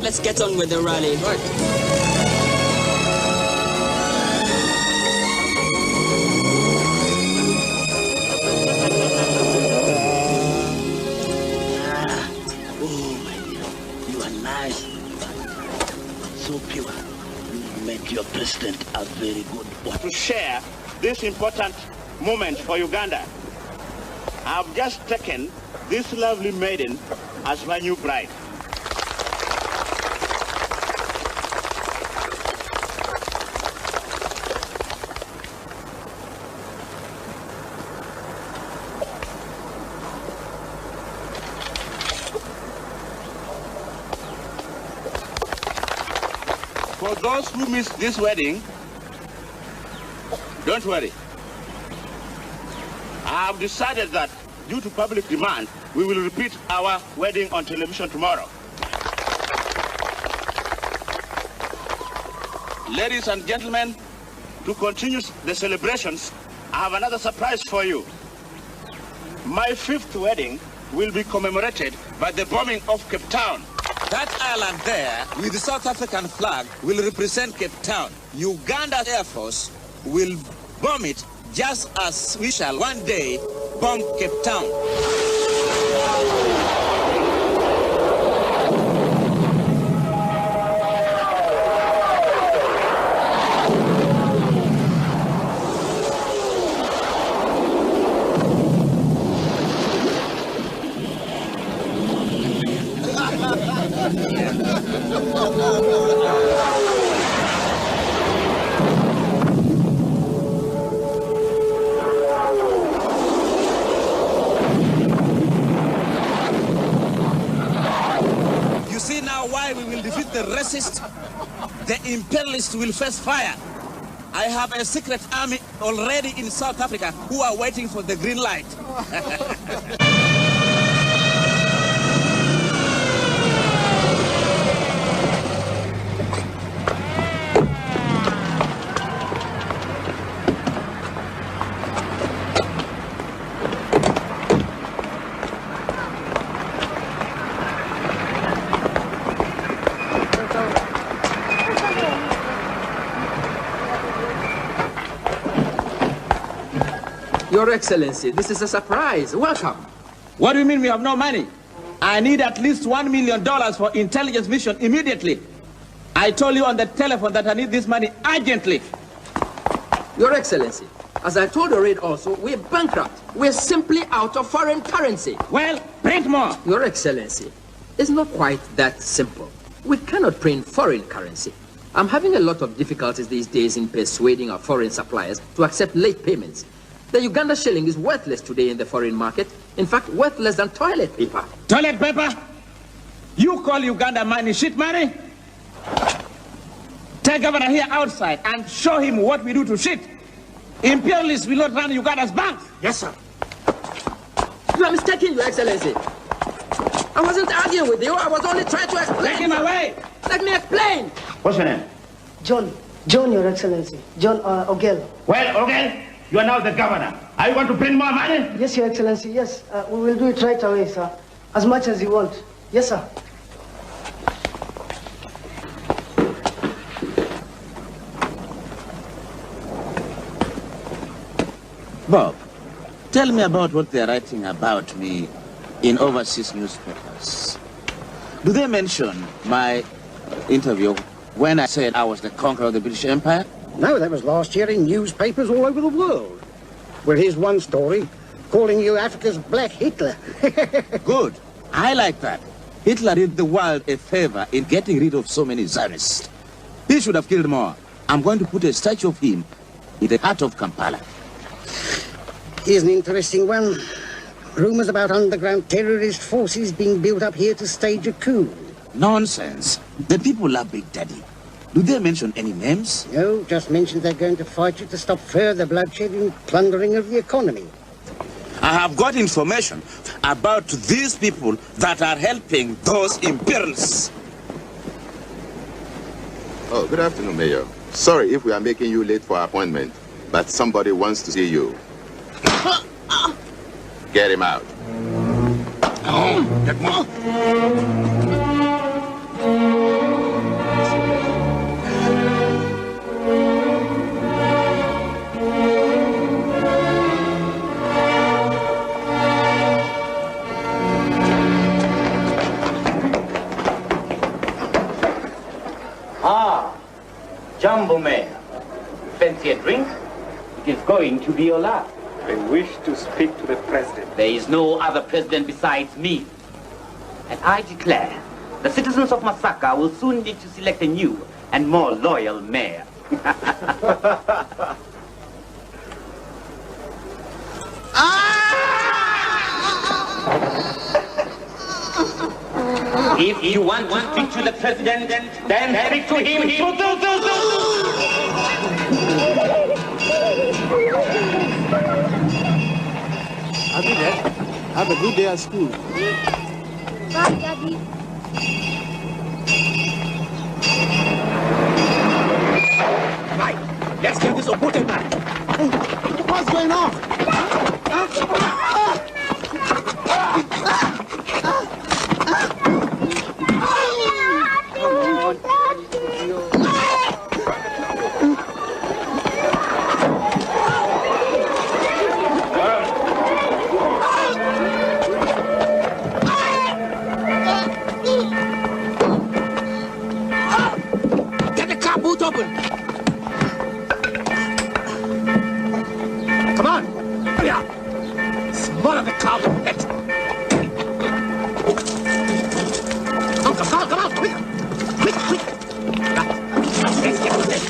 Let's get on with the rally. Right. Your president a very good one. To share this important moment for Uganda, I've just taken this lovely maiden as my new bride. For those who missed this wedding, don't worry. I have decided that due to public demand, we will repeat our wedding on television tomorrow. Ladies and gentlemen, to continue the celebrations, I have another surprise for you. My 5th wedding will be commemorated by the bombing of Cape Town. That island there, with the South African flag, will represent Cape Town. Uganda's Air Force will bomb it just as we shall one day bomb Cape Town. You see now why we will defeat the racists? The imperialists will face fire. I have a secret army already in South Africa who are waiting for the green light. Your Excellency, this is a surprise. Welcome. What do you mean we have no money? I need at least $1 million for intelligence mission immediately. I told you on the telephone that I need this money urgently. Your Excellency, as I told the raid also, we're bankrupt. We're simply out of foreign currency. Well, print more. Your Excellency, it's not quite that simple. We cannot print foreign currency. I'm having a lot of difficulties these days in persuading our foreign suppliers to accept late payments. The Uganda shilling is worthless today in the foreign market. In fact, worth less than toilet paper. Toilet paper? You call Uganda money shit money? Take Governor here outside and show him what we do to shit. Imperialists will not run Uganda's bank. Yes, sir. You are mistaken, Your Excellency. I wasn't arguing with you. I was only trying to explain. Take him away. Let me explain. What's your name? John, Your Excellency. John Ogel. Well, Ogel, you are now the governor. Are you going to print more money? Yes, Your Excellency, yes. We will do it right away, sir. As much as you want. Yes, sir. Bob, tell me about what they're writing about me in overseas newspapers. Do they mention my interview when I said I was the conqueror of the British Empire? No, that was last year in newspapers all over the world. Well, here's one story, calling you Africa's Black Hitler. Good. I like that. Hitler did the world a favor in getting rid of so many Zionists. He should have killed more. I'm going to put a statue of him in the heart of Kampala. Here's an interesting one. Rumors about underground terrorist forces being built up here to stage a coup. Nonsense. The people love Big Daddy. Do they mention any names? No, just mentioned they're going to fight you to stop further bloodshed and plundering of the economy. I have got information about these people that are helping those imperialists. Oh, good afternoon, Mayor. Sorry if we are making you late for our appointment, but somebody wants to see you. Get him out. Get more. Jumbo Mayor, fancy a drink? It is going to be your last. I wish to speak to the president. There is no other president besides me. And I declare, the citizens of Masaka will soon need to select a new and more loyal mayor. If you want to speak to the president, then speak to him. I'll be there. Have a good day at school. Bye, Daddy. Right, let's get this Obote back. What's going on? Get the car boot open. Come on, hurry up. Smother the car with it. Come on, quick. Let's get with it.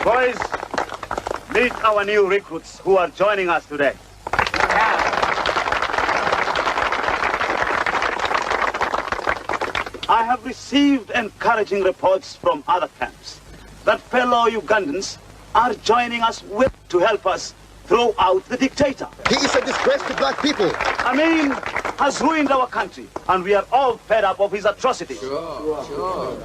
Boys, meet our new recruits who are joining us today. I have received encouraging reports from other camps that fellow Ugandans are joining us to help us throw out the dictator. He is a disgrace to black people. Amin has ruined our country, and we are all fed up of his atrocities. Sure.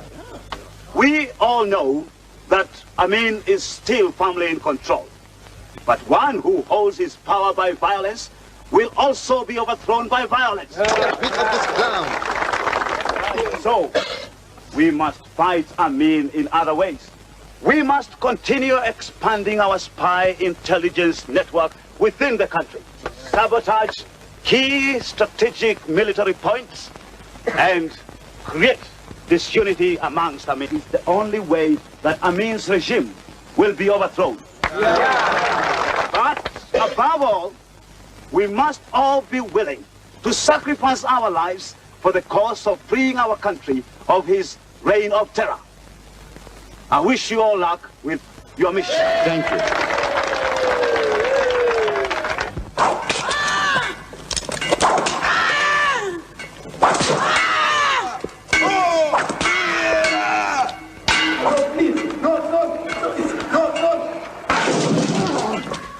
We all know that Amin is still firmly in control. But one who holds his power by violence will also be overthrown by violence. Get rid of this clown. So, we must fight Amin in other ways. We must continue expanding our spy intelligence network within the country, sabotage key strategic military points, and create disunity amongst Amin. It's the only way that Amin's regime will be overthrown. But above all, we must all be willing to sacrifice our lives for the cause of freeing our country of his reign of terror. I wish you all luck with your mission. Thank you.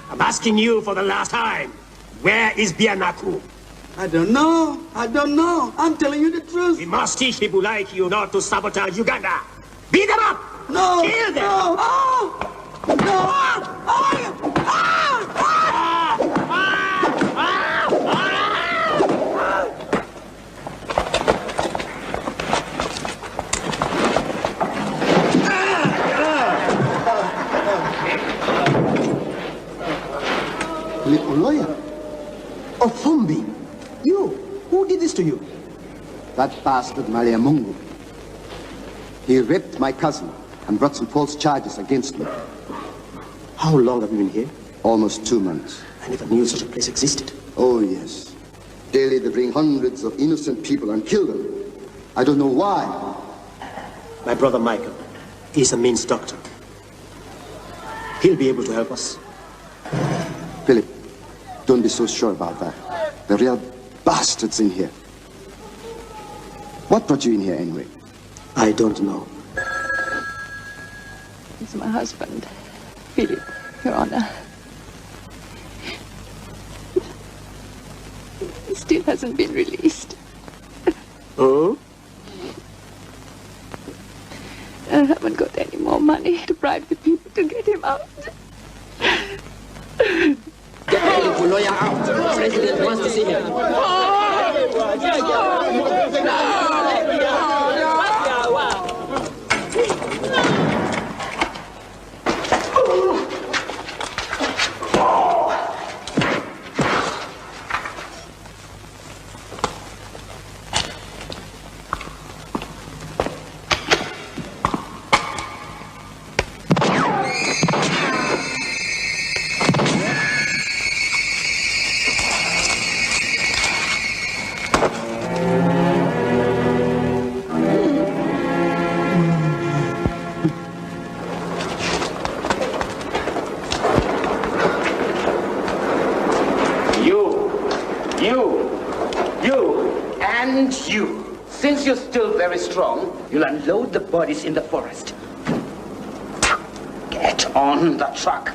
I'm asking you for the last time. Where is Bianaku? I don't know. I'm telling you the truth. We must teach people like you not to sabotage Uganda. Beat them up! No! Kill them! No! Little lawyer. Ofumbi, you. Who did this to you? That bastard Maliamungu. He raped my cousin and brought some false charges against me. How long have you been here? Almost 2 months. I never knew such a place existed. Oh, yes. Daily they bring hundreds of innocent people and kill them. I don't know why. My brother Michael, he's a means doctor. He'll be able to help us. Philip, don't be so sure about that. The real bastards in here. What brought you in here anyway? I don't know. It's my husband, Philip, Your Honor. He still hasn't been released. Oh? I haven't got any more money to bribe the people to get him out. Get the little lawyer out. The president wants to see him. Since you're still very strong, you'll unload the bodies in the forest. Get on the truck.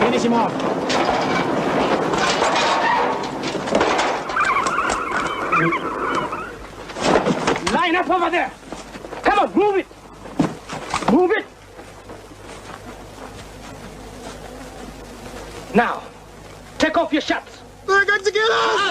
Finish him off. Line up over there. Come on, move it. Move it. Now, take off your shirts. They're going to get us!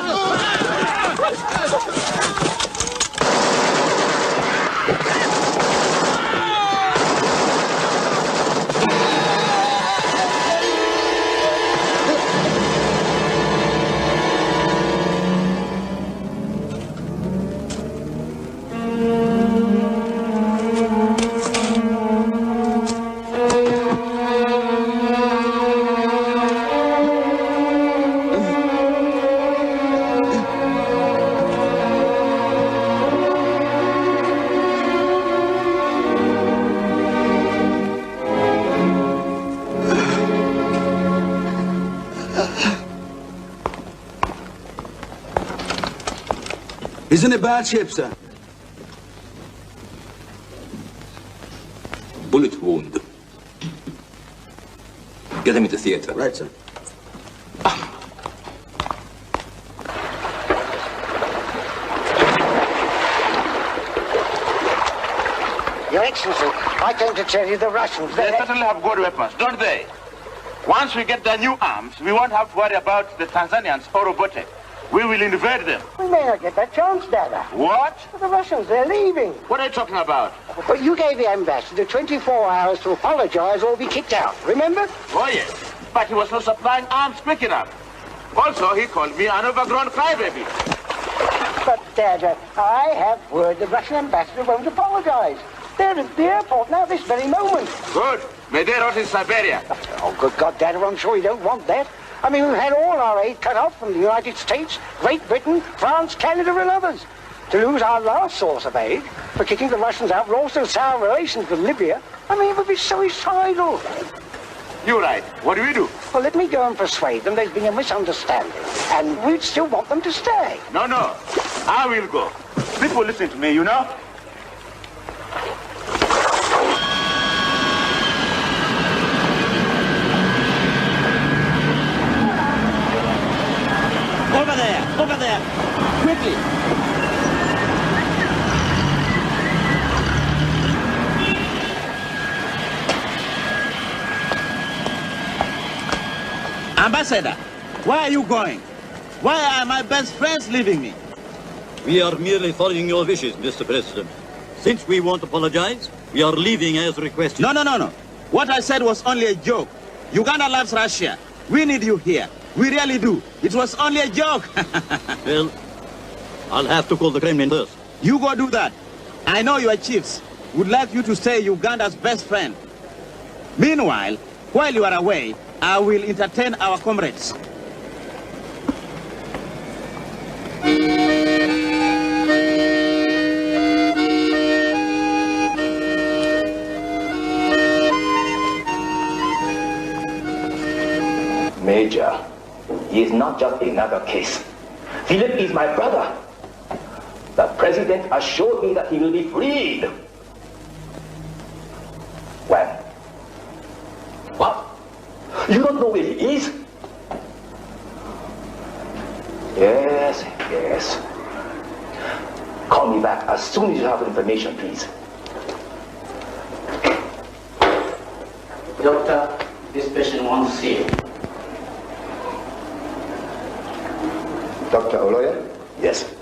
He's in a bad shape, sir. bullet wound. Get him into theater. Right, sir. Your Excellency, I came to tell you the Russians... They certainly have good weapons, don't they? Once we get their new arms, we won't have to worry about the Tanzanians or Obote. We will invade them. We may not get that chance, Dada. What? But the Russians, they're leaving. What are you talking about? But you gave the ambassador 24 hours to apologize or be kicked out, remember? Oh, yes. But he was not supplying arms quick enough. Also, he called me an overgrown crybaby. But, Dada, I have word the Russian ambassador won't apologize. They're at the airport now, this very moment. Good. May they rot in Siberia. Oh, good God, Dada, I'm sure you don't want that. I mean, we've had all our aid cut off from the United States, Great Britain, France, Canada, and others. To lose our last source of aid for kicking the Russians out, but also sour relations with Libya, I mean, it would be suicidal. You're right. What do we do? Well, let me go and persuade them there's been a misunderstanding, and we'd still want them to stay. No, no. I will go. People listen to me, you know? Over there, quickly. Ambassador, where are you going? Why are my best friends leaving me? We are merely following your wishes, Mr. President. Since we won't apologize, we are leaving as requested. No. What I said was only a joke. Uganda loves Russia. We need you here. We really do. It was only a joke. Well, I'll have to call the Kremlin first. You go do that. I know your chiefs would like you to stay Uganda's best friend. Meanwhile, while you are away, I will entertain our comrades. Major, he is not just another case. Philip is my brother. The president assured me that he will be freed. When? What? You don't know where he is? Yes. Call me back as soon as you have information, please. Doctor, this patient wants to see you. Dr. Oloya? Yes.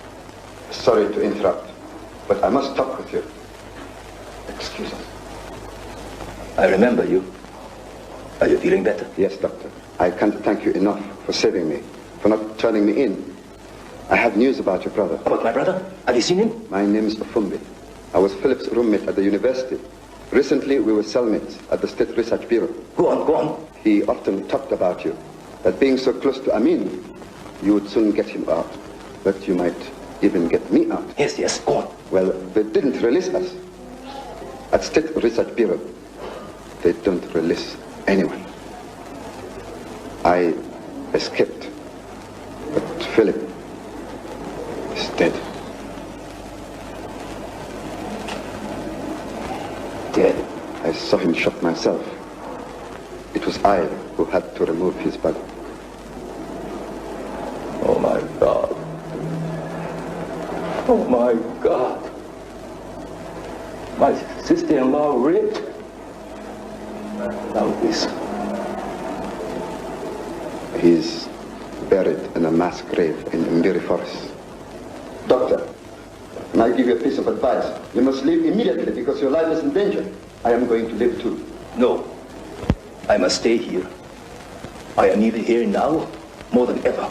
Sorry to interrupt, but I must talk with you. Excuse me. I remember you. Are you feeling better? Yes, doctor. I can't thank you enough for saving me, for not turning me in. I have news about your brother. About my brother? Have you seen him? My name is Ofumbi. I was Philip's roommate at the university. Recently, we were cellmates at the State Research Bureau. Go on. He often talked about you, that being so close to Amin, you would soon get him out, that you might even get me out. Yes, go on. Well, they didn't release us. At State Research Bureau, they don't release anyone. I escaped, but Philip is dead. Dead? I saw him shot myself. It was I who had to remove his body. Oh my God. Oh my God. My sister-in-law raped. Now this. He's buried in a mass grave in Mbiri Forest. Doctor, can I give you a piece of advice? You must leave immediately because your life is in danger. I am going to live too. No. I must stay here. I am needed here now more than ever.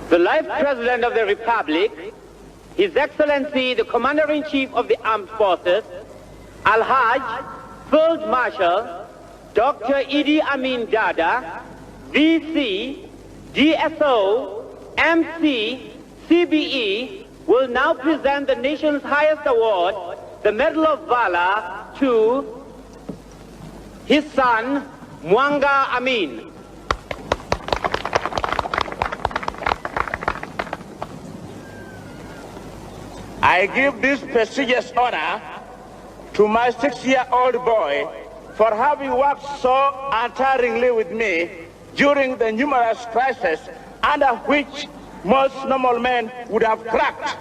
The life President of the Republic, His Excellency, the Commander-in-Chief of the Armed Forces, Al-Hajj, Field Marshal, Dr. Idi Amin Dada, VC, DSO, MC, CBE, will now present the nation's highest award, the Medal of Valor, to his son, Mwanga Amin. I give this prestigious honor to my 6-year-old boy for having worked so untiringly with me during the numerous crises under which most normal men would have cracked.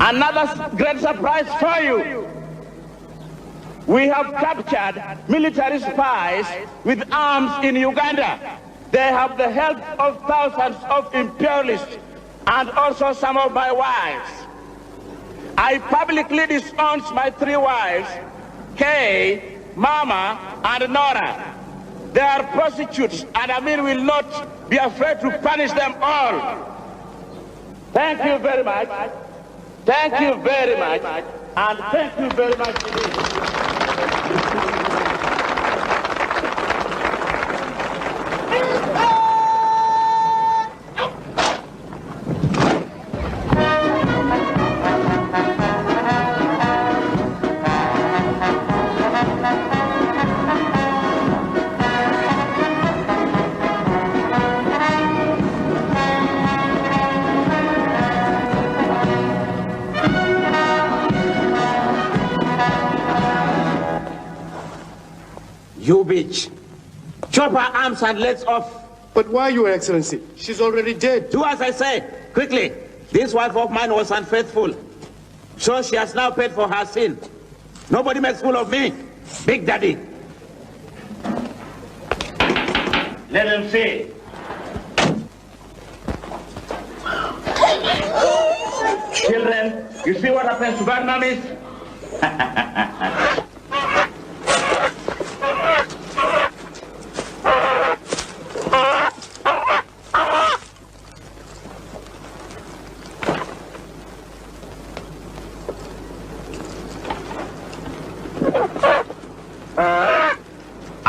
Another great surprise for you. We have captured military spies with arms in Uganda. They have the help of thousands of imperialists and also some of my wives. I publicly disowned my 3 wives, Kay, Mama, and Nora. They are prostitutes, and Amin will not be afraid to punish them all. Thank you very much. Thank you very much. And thank you very much indeed. You bitch. Chop her arms and legs off. But why, Your Excellency? She's already dead. Do as I say, quickly. This wife of mine was unfaithful. So she has now paid for her sin. Nobody makes fool of me. Big Daddy. Let them see. Children, you see what happens to bad mummies?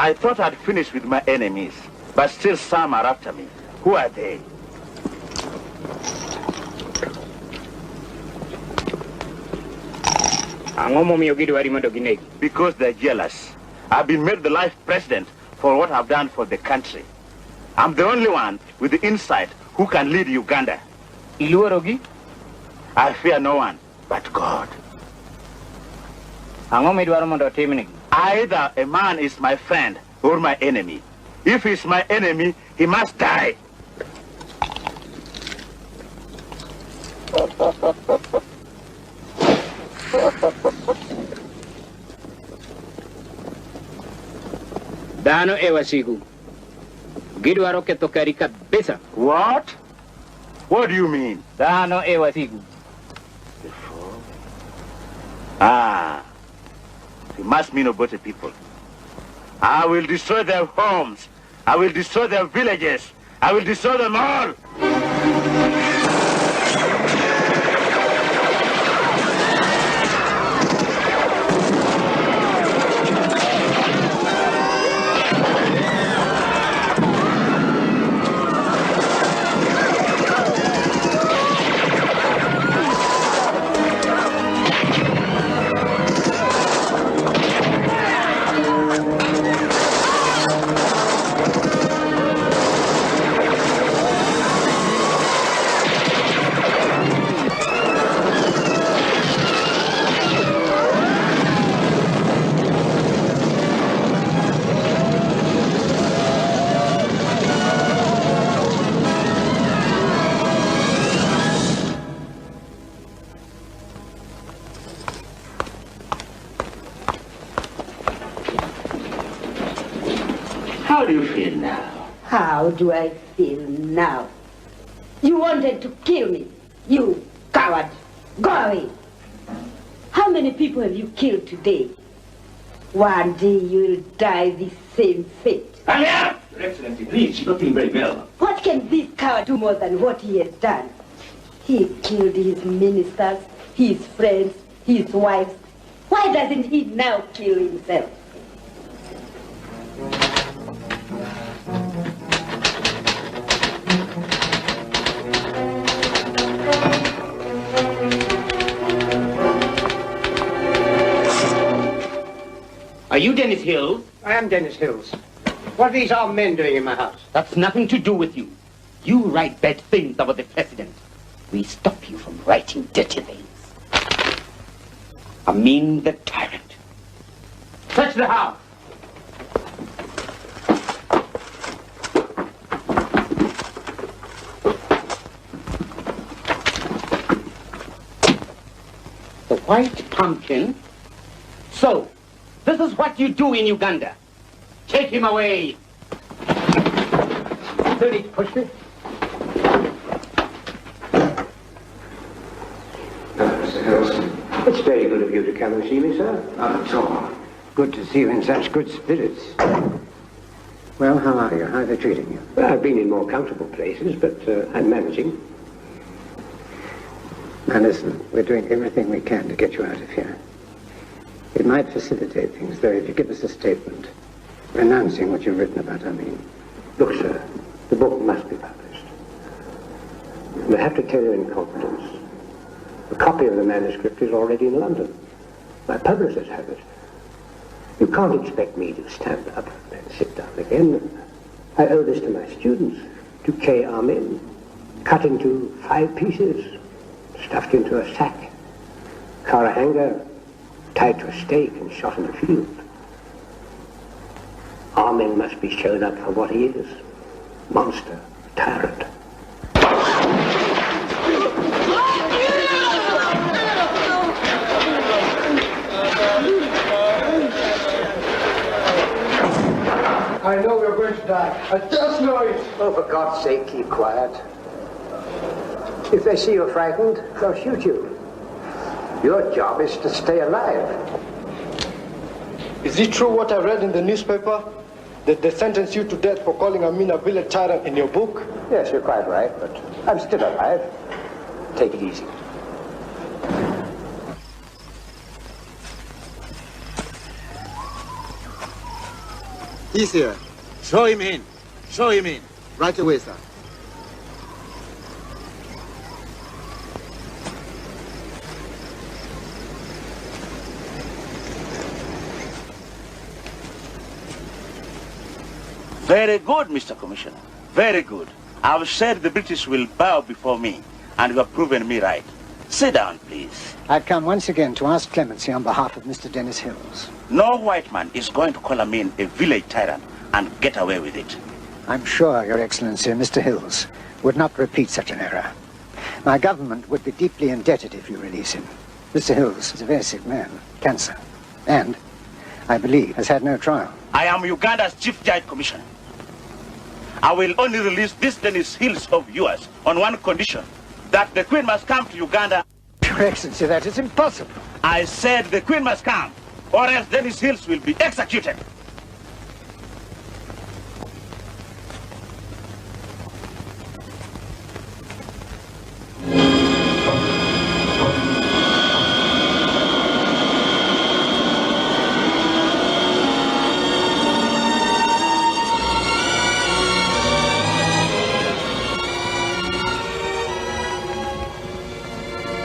I thought I'd finished with my enemies, but still some are after me. Who are they? Because they're jealous. I've been made the life president for what I've done for the country. I'm the only one with the insight who can lead Uganda. I fear no one but God. Either a man is my friend or my enemy. If he's my enemy, he must die. Dano ewasigu. Gidwaro ke tokarika besa. What? What do you mean? Dano ewasigu. Ah. It must mean about the people. I will destroy their homes. I will destroy their villages. I will destroy them all. How do you feel now? How do I feel now? You wanted to kill me, you coward. Go away. How many people have you killed today? One day you'll die the same fate. Alia! Your Excellency, please, she's not feeling very well. What can this coward do more than what he has done? He killed his ministers, his friends, his wives. Why doesn't he now kill himself? Are you Dennis Hills? I am Dennis Hills. What are these armed men doing in my house? That's nothing to do with you. You write bad things about the president. We stop you from writing dirty things. Amin the tyrant. Search the house. The white pumpkin. So, this is what you do in Uganda. Take him away. Don't need to push me. Mr. Hills, it's very good of you to come and see me, sir. Not at all. Good to see you in such good spirits. Well, how are you? How are they treating you? Well, I've been in more comfortable places, but I'm managing. Now listen, we're doing everything we can to get you out of here. It might facilitate things, though, if you give us a statement renouncing what you've written about Amin. Look, sir, the book must be published. And I have to tell you in confidence, a copy of the manuscript is already in London. My publishers have it. You can't expect me to stand up and sit down again. I owe this to my students, to K. Amin, cut into 5 pieces, stuffed into a sack, Kara hanger, tied to a stake and shot in the field. Amin must be shown up for what he is. Monster, tyrant. I know we're going to die. I just know it. Oh, for God's sake, keep quiet. If they see you're frightened, they'll shoot you. Your job is to stay alive. Is it true what I read in the newspaper? That they sentenced you to death for calling Amin a village tyrant in your book? Yes, you're quite right, but I'm still alive. Take it easy. He's here. Show him in. Show him in. Right away, sir. Very good, Mr. Commissioner. Very good. I've said the British will bow before me, and you have proven me right. Sit down, please. I've come once again to ask clemency on behalf of Mr. Dennis Hills. No white man is going to call Amin a village tyrant and get away with it. I'm sure, Your Excellency, Mr. Hills would not repeat such an error. My government would be deeply indebted if you release him. Mr. Hills is a very sick man, cancer, and, I believe, has had no trial. I am Uganda's Chief Judge Commissioner. I will only release this Dennis Hills of yours on one condition, that the Queen must come to Uganda. Your Excellency, that is impossible. I said the Queen must come, or else Dennis Hills will be executed.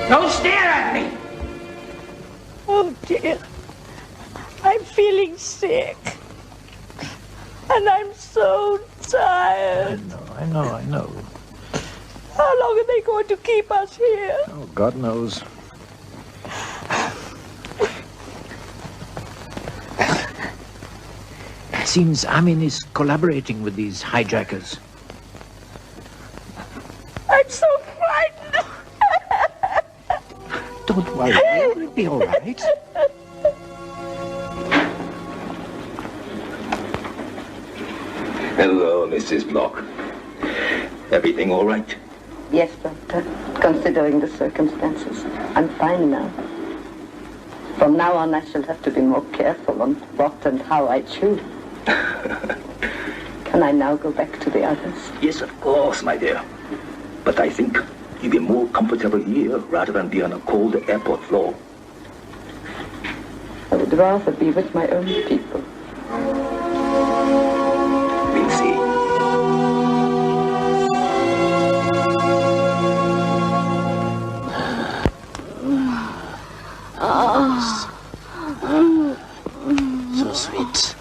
Don't stare at me! Oh dear, I'm feeling sick. And I'm so tired. I know. How long are they going to keep us here? Oh, God knows. Seems Amin is collaborating with these hijackers. I'm so frightened. Don't worry, it'll be all right. Hello, Mrs. Block. Everything all right? Yes, Doctor. Considering the circumstances, I'm fine now. From now on, I shall have to be more careful on what and how I chew. Can I now go back to the others? Yes, of course, my dear. But I think you'll be more comfortable here rather than be on a cold airport floor. I would rather be with my own people. We'll see. So sweet.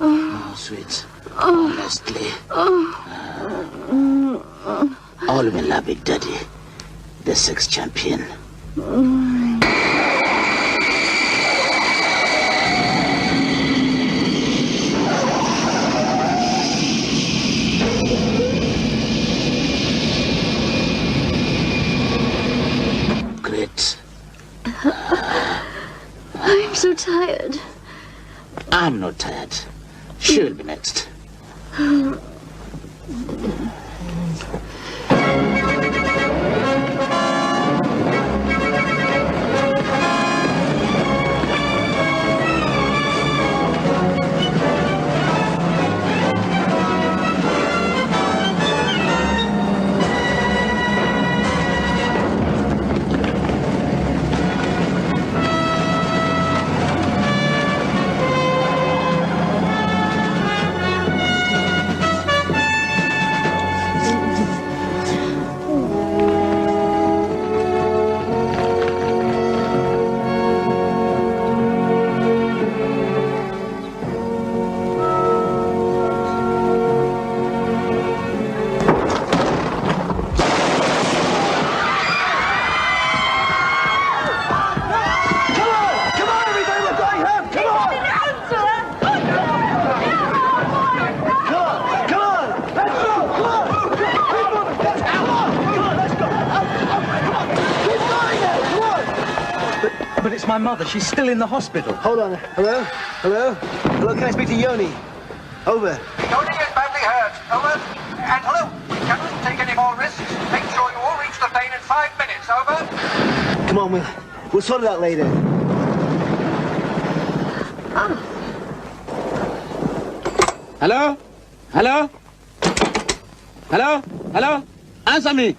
Oh, sweet. Honestly. All will love Big Daddy, the sex champion. Great. I'm so tired. I'm not tired. She'll be next. But it's my mother. She's still in the hospital. Hold on. Hello? Hello? Hello, can I speak to Yoni? Over. Yoni is badly hurt. Over. And hello, we cannot take any more risks. Make sure you all reach the plane in 5 minutes. Over. Come on, we'll sort it out later. Hello? Hello? Hello? Hello? Answer me.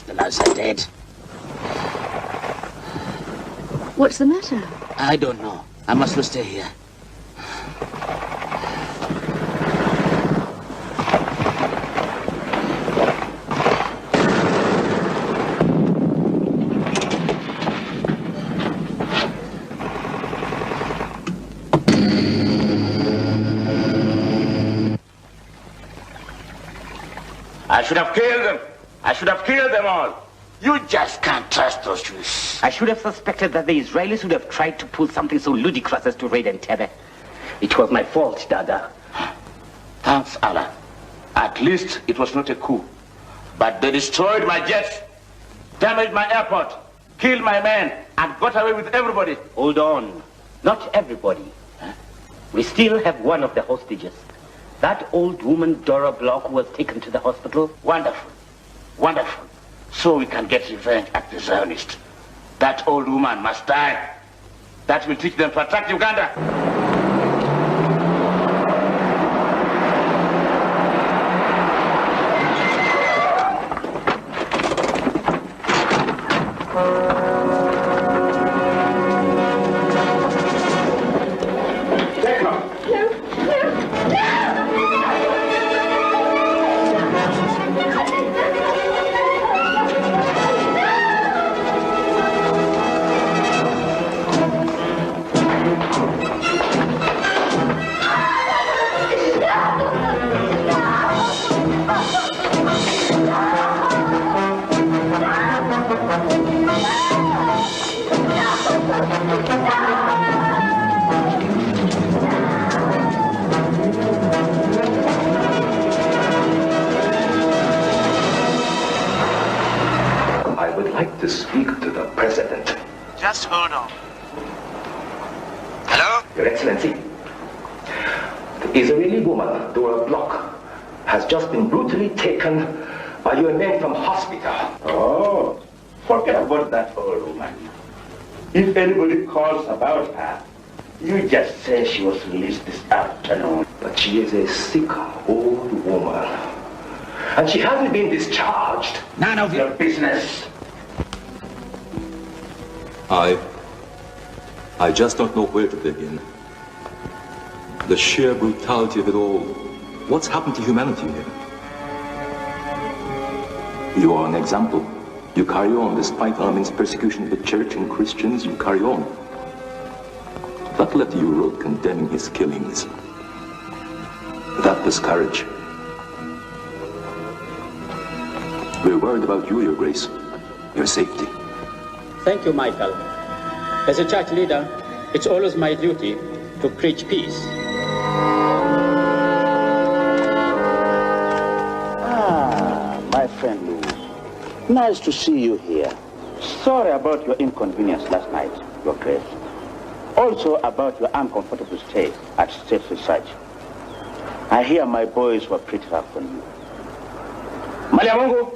The lads are dead. What's the matter? I don't know. I must stay here. I should have killed them. I should have killed them all. You just can't trust those Jews. I should have suspected that the Israelis would have tried to pull something so ludicrous as to raid Entebbe. It was my fault, Dada. Thanks, Allah. At least it was not a coup. But they destroyed my jets, damaged my airport, killed my men, and got away with everybody. Hold on. Not everybody. We still have one of the hostages. That old woman, Dora Block, who was taken to the hospital. Wonderful. Wonderful. So we can get revenge at the Zionists. That old woman must die. That will teach them to attack Uganda. I would like to speak to the President. Just hold on. Your Excellency, the Israeli woman, Dora Bloch, has just been brutally taken by your men from hospital. Oh, forget about that old woman. If anybody calls about her, you just say she was released this afternoon. But she is a sick old woman. And she hasn't been discharged. None of your business. I just don't know where to begin. The sheer brutality of it all. What's happened to humanity here? You are an example. You carry on despite Armin's persecution of the church and Christians. You carry on. That letter you wrote condemning his killings. That was courage. We're worried about you, Your Grace. Your safety. Thank you, Michael. As a church leader, it's always my duty to preach peace. My friend Louis, nice to see you here. Sorry about your inconvenience last night, Your Grace. Also about your uncomfortable stay at State Research. I hear my boys were pretty rough on you. Maliamungu,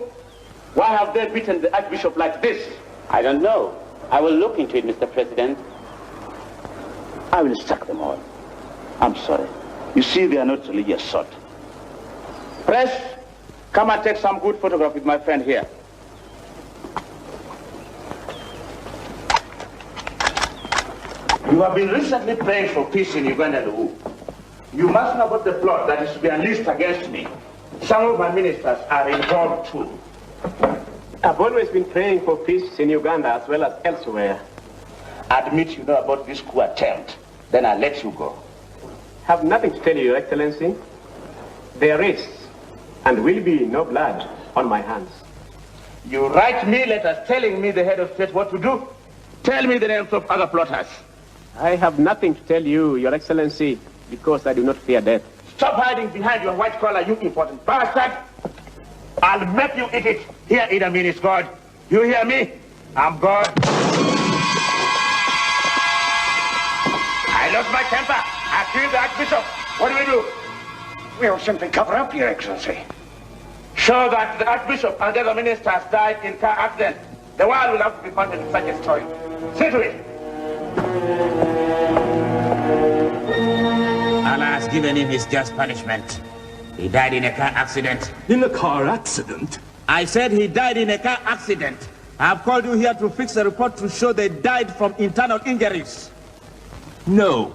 why have they beaten the Archbishop like this? I don't know. I will look into it, Mr. President. I will sack them all. I'm sorry. You see, they are not religious sort. Press, come and take some good photograph with my friend here. You have been recently praying for peace in Uganda, Luwu. You must know about the plot that is to be unleashed against me. Some of my ministers are involved too. I've always been praying for peace in Uganda as well as elsewhere. Admit you know about this coup attempt, then I'll let you go. Have nothing to tell you, Your Excellency. There is and will be no blood on my hands. You write me letters telling me, the head of state, what to do? Tell me the names of other plotters. I have nothing to tell you, Your Excellency, because I do not fear death. Stop hiding behind your white collar, you important bastard. I'll make you eat it. Here, Idi Amin is God. You hear me? I'm God. I lost my temper. I killed the Archbishop. What do we do? We'll simply cover up, Your Excellency. Show that the Archbishop and the other ministers died in car accident. The world will have to be content with such a story. See to it. Allah has given him his just punishment. He died in a car accident. In a car accident? I said he died in a car accident. I have called you here to fix the report to show they died from internal injuries. No,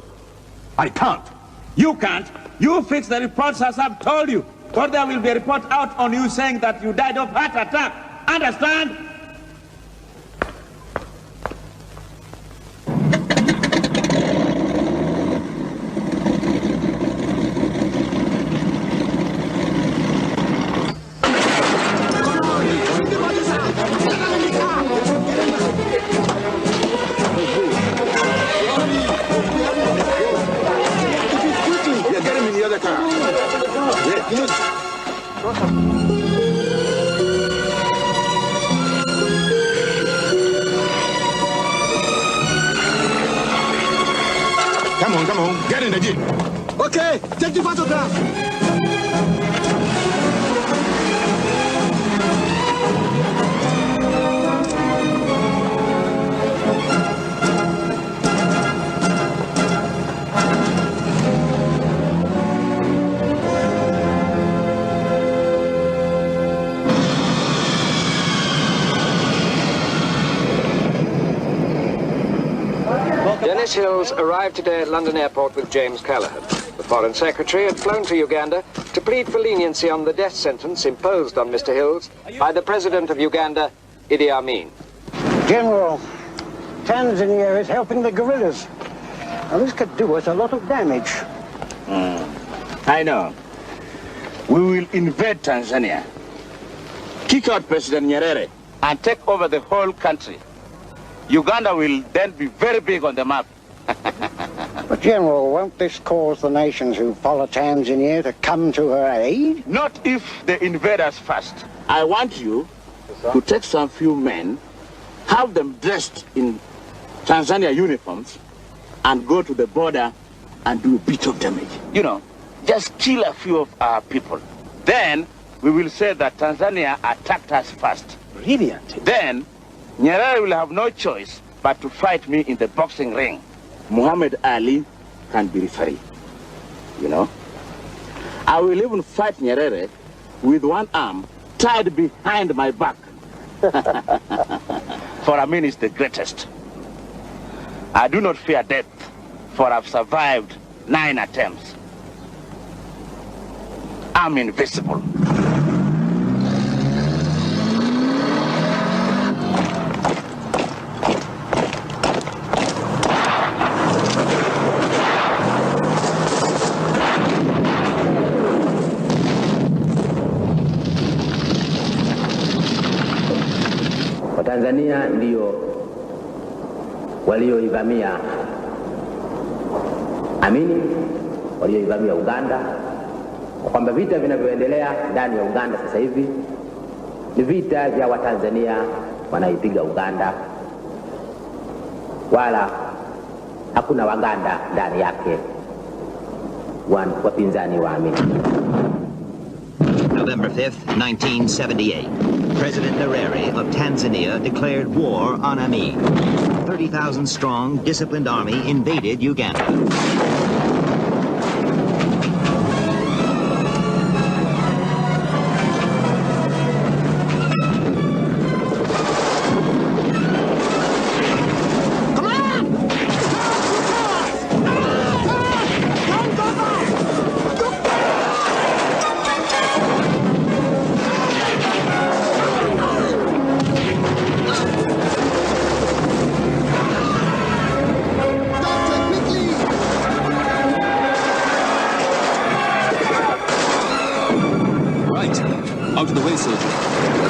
I can't. You can't. You fix the reports as I've told you. Or there will be a report out on you saying that you died of heart attack. Understand? Come on, get in the jeep. Okay, take the photograph. Dennis Hills arrived today at London Airport with James Callaghan. The Foreign Secretary had flown to Uganda to plead for leniency on the death sentence imposed on Mr. Hills by the President of Uganda, Idi Amin. General, Tanzania is helping the guerrillas. Now, this could do us a lot of damage. I know. We will invade Tanzania, kick out President Nyerere, and take over the whole country. Uganda will then be very big on the map. But, General, won't this cause the nations who follow Tanzania to come to her aid? Not if they invade us first. I want you to take some few men, have them dressed in Tanzania uniforms, and go to the border and do a bit of damage. You know, just kill a few of our people. Then we will say that Tanzania attacked us first. Brilliant. Then Nyerere will have no choice but to fight me in the boxing ring. Muhammad Ali can be referee, you know. I will even fight Nyerere with one arm tied behind my back. For Amin is the greatest. I do not fear death, for I've survived 9 attempts. I'm invisible. Watanzania ndio walioivamia Amini, walioivamia Uganda, kwamba vita vinavyoendelea ndani ya Uganda sasa hivi ni vita vya Watanzania wanaipiga Uganda, wala hakuna Waganda ndani yake wapinzani wa Amini. November 5th, 1978. President Nyerere of Tanzania declared war on Amin. 30,000 strong, disciplined army invaded Uganda. Out of the way, soldier.